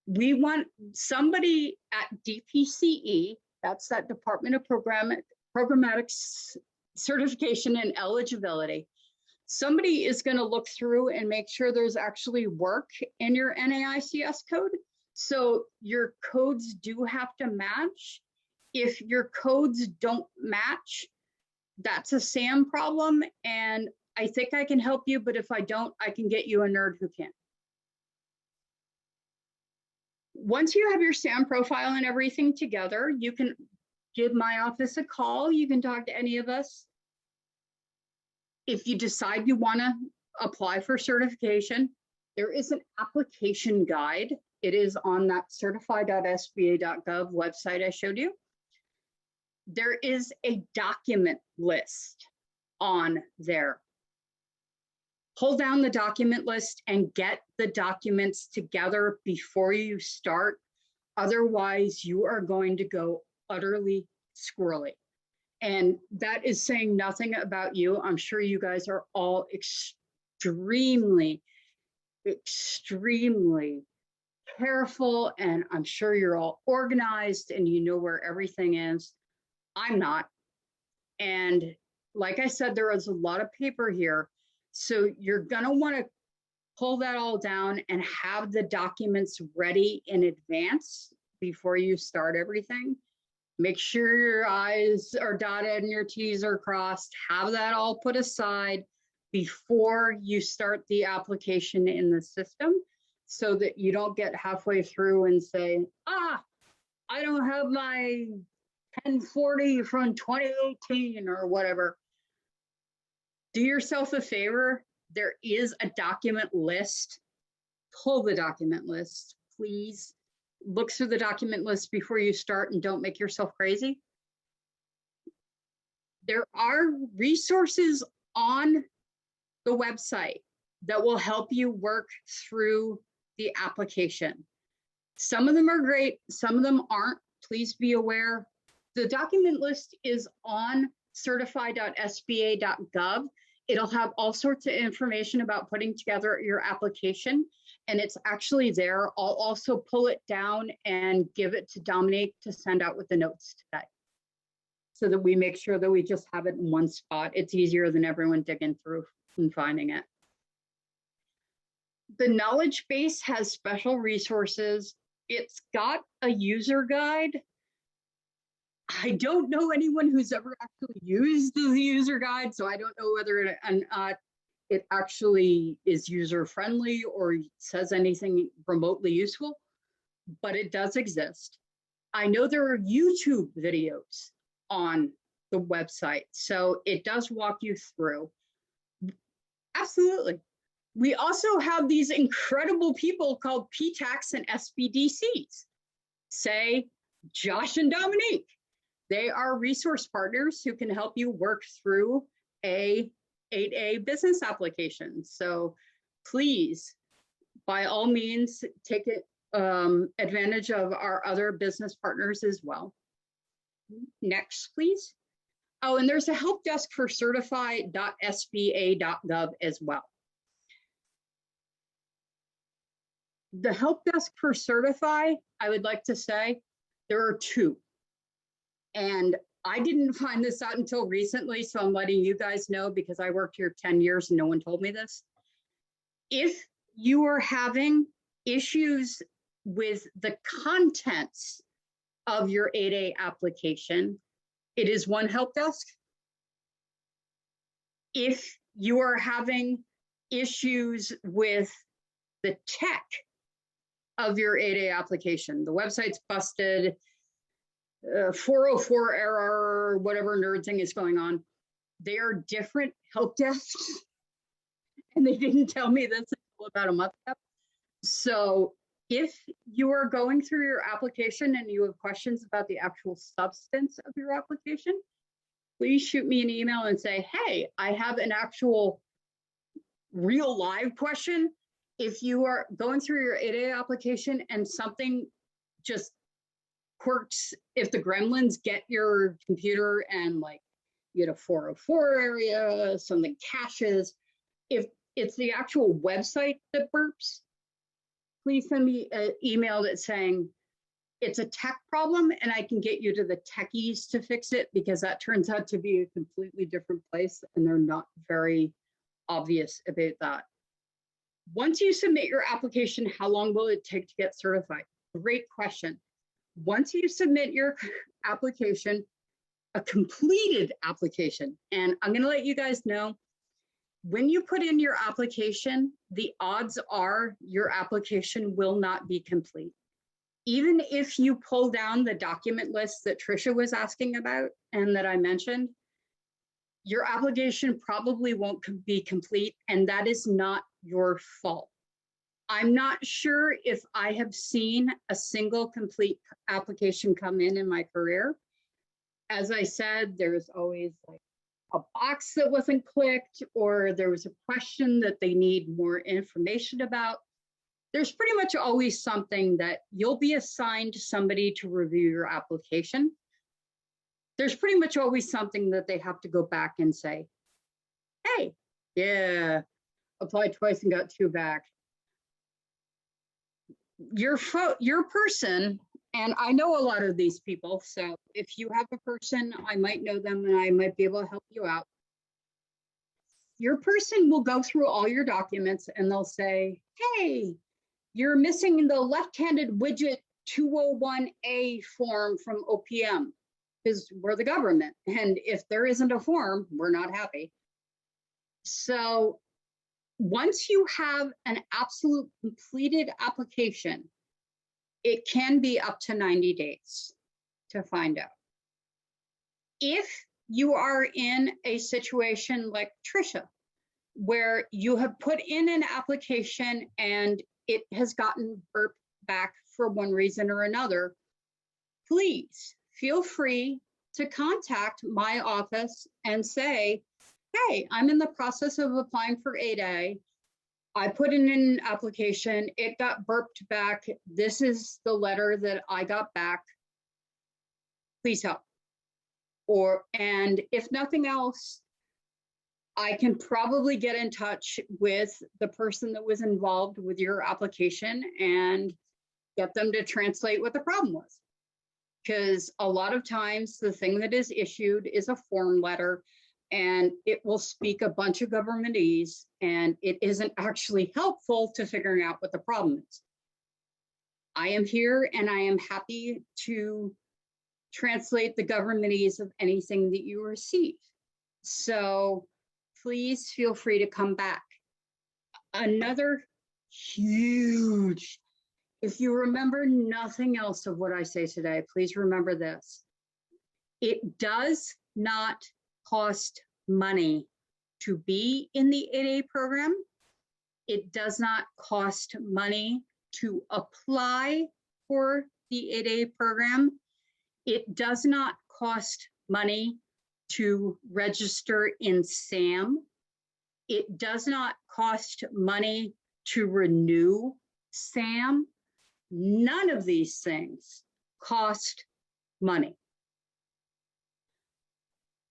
We want somebody at DPCE, that's that Department of Programmatic Certification and Eligibility. Somebody is going to look through and make sure there's actually work in your NAICS code. So your codes do have to match. If your codes don't match, that's a SAM problem. And I think I can help you, but if I don't, I can get you a nerd who can. Once you have your SAM profile and everything together, you can give my office a call. You can talk to any of us. If you decide you want to apply for certification, there is an application guide. It is on that certify.sba.gov website I showed you. There is a document list on there. Pull down the document list and get the documents together before you start. Otherwise, you are going to go utterly squirrely. And that is saying nothing about you. I'm sure you guys are all extremely careful, and I'm sure you're all organized and you know where everything is. I'm not. And like I said, there is a lot of paper here. So you're going to want to pull that all down and have the documents ready in advance before you start everything. Make sure your I's are dotted and your T's are crossed. Have that all put aside before you start the application in the system so that you don't get halfway through and say, I don't have my 1040 from 2018 or whatever. Do yourself a favor. There is a document list. Pull the document list, please. Look through the document list before you start and don't make yourself crazy. There are resources on the website that will help you work through the application. Some of them are great, some of them aren't. Please be aware. The document list is on certify.sba.gov. It'll have all sorts of information about putting together your application, and it's actually there. I'll also pull it down and give it to Dominique to send out with the notes today, so that we make sure that we just have it in one spot. It's easier than everyone digging through and finding it. The knowledge base has special resources. It's got a user guide. I don't know anyone who's ever actually used the user guide, so I don't know whether it actually is user-friendly or says anything remotely useful, but it does exist. I know there are YouTube videos on the website, so it does walk you through. Absolutely. We also have these incredible people called PTACs and SBDCs. Say, Josh and Dominique. They are resource partners who can help you work through a 8A business application. So please, by all means, take advantage of our other business partners as well. Next, please. Oh, and there's a help desk for certify.sba.gov as well. The help desk for Certify, I would like to say, there are two. And I didn't find this out until recently, so I'm letting you guys know because I worked here 10 years and no one told me this. If you are having issues with the contents of your 8A application, it is one help desk. If you are having issues with the tech of your 8A application, the website's busted, 404 error, whatever nerd thing is going on, they are different help desks. And they didn't tell me this until about a month ago. So if you are going through your application and you have questions about the actual substance of your application, please shoot me an email and say, hey, I have an actual real live question. If you are going through your 8A application and something just quirks, if the gremlins get your computer and like you get a 404 area, something caches, if it's the actual website that burps, please send me an email that's saying it's a tech problem and I can get you to the techies to fix it, because that turns out to be a completely different place and they're not very obvious about that. Once you submit your application, how long will it take to get certified? Great question. Once you submit your application, a completed application, and I'm going to let you guys know, when you put in your application, the odds are your application will not be complete. Even if you pull down the document list that Tricia was asking about and that I mentioned, your application probably won't be complete, and that is not your fault. I'm not sure if I have seen a single complete application come in my career. As I said, there's always like a box that wasn't clicked, or there was a question that they need more information about. There's pretty much always something that you'll be assigned somebody to review your application. There's pretty much always something that they have to go back and say, hey, yeah, applied twice and got 2 back. Your person, and I know a lot of these people, so if you have a person, I might know them and I might be able to help you out. Your person will go through all your documents and they'll say, hey, you're missing the left-handed widget 201A form from OPM, because we're the government. And if there isn't a form, we're not happy. So once you have an absolute completed application, it can be up to 90 days to find out. If you are in a situation like Tricia, where you have put in an application and it has gotten burped back for one reason or another, please feel free to contact my office and say, hey, I'm in the process of applying for 8A. I put in an application, it got burped back. This is the letter that I got back. Please help. And if nothing else, I can probably get in touch with the person that was involved with your application and get them to translate what the problem was. Because a lot of times the thing that is issued is a form letter, and it will speak a bunch of governmentese, and it isn't actually helpful to figuring out what the problem is. I am here and I am happy to translate the governmentese of anything that you receive. So please feel free to come back. Another huge, if you remember nothing else of what I say today, please remember this. It does not cost money to be in the 8A program. It does not cost money to apply for the 8A program. It does not cost money to register in SAM. It does not cost money to renew SAM. None of these things cost money.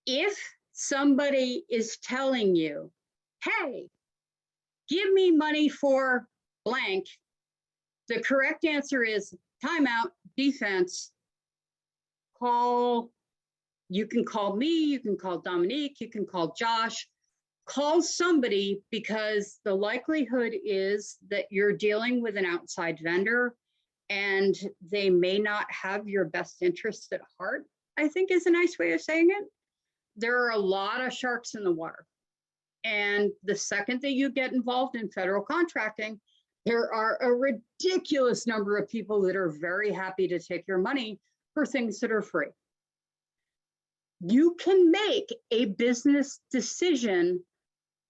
If somebody is telling you, hey, give me money for blank, the correct answer is timeout, defense, you can call me, you can call Dominique, you can call Josh, call somebody, because the likelihood is that you're dealing with an outside vendor and they may not have your best interests at heart, I think is a nice way of saying it. There are a lot of sharks in the water. And the second that you get involved in federal contracting, there are a ridiculous number of people that are very happy to take your money for things that are free. You can make a business decision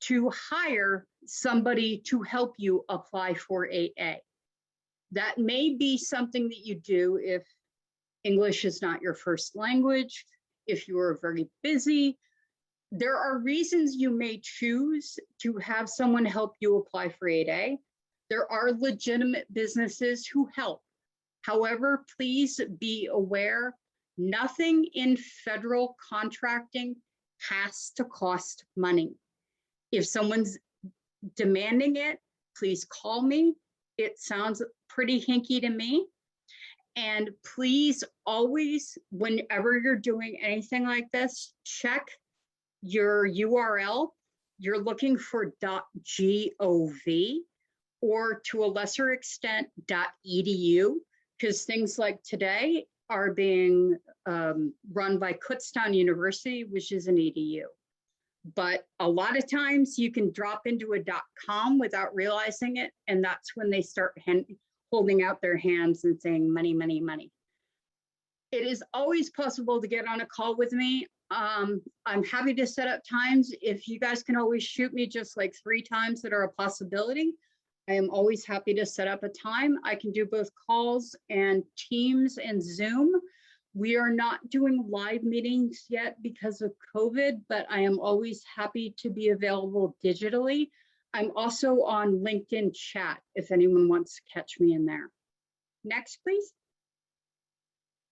to hire somebody to help you apply for 8A. That may be something that you do if English is not your first language, if you are very busy. There are reasons you may choose to have someone help you apply for 8A. There are legitimate businesses who help. However, please be aware, nothing in federal contracting has to cost money. If someone's demanding it, please call me. It sounds pretty hinky to me. And please always, whenever you're doing anything like this, check your URL. You're looking for .gov or to a lesser extent .edu, because things like today are being run by Kutztown University, which is an EDU. But a lot of times you can drop into a .com without realizing it, and that's when they start holding out their hands and saying money, money, money. It is always possible to get on a call with me. I'm happy to set up times. If you guys can always shoot me just like 3 times that are a possibility, I am always happy to set up a time. I can do both calls and Teams and Zoom. We are not doing live meetings yet because of COVID, but I am always happy to be available digitally. I'm also on LinkedIn chat if anyone wants to catch me in there. Next, please.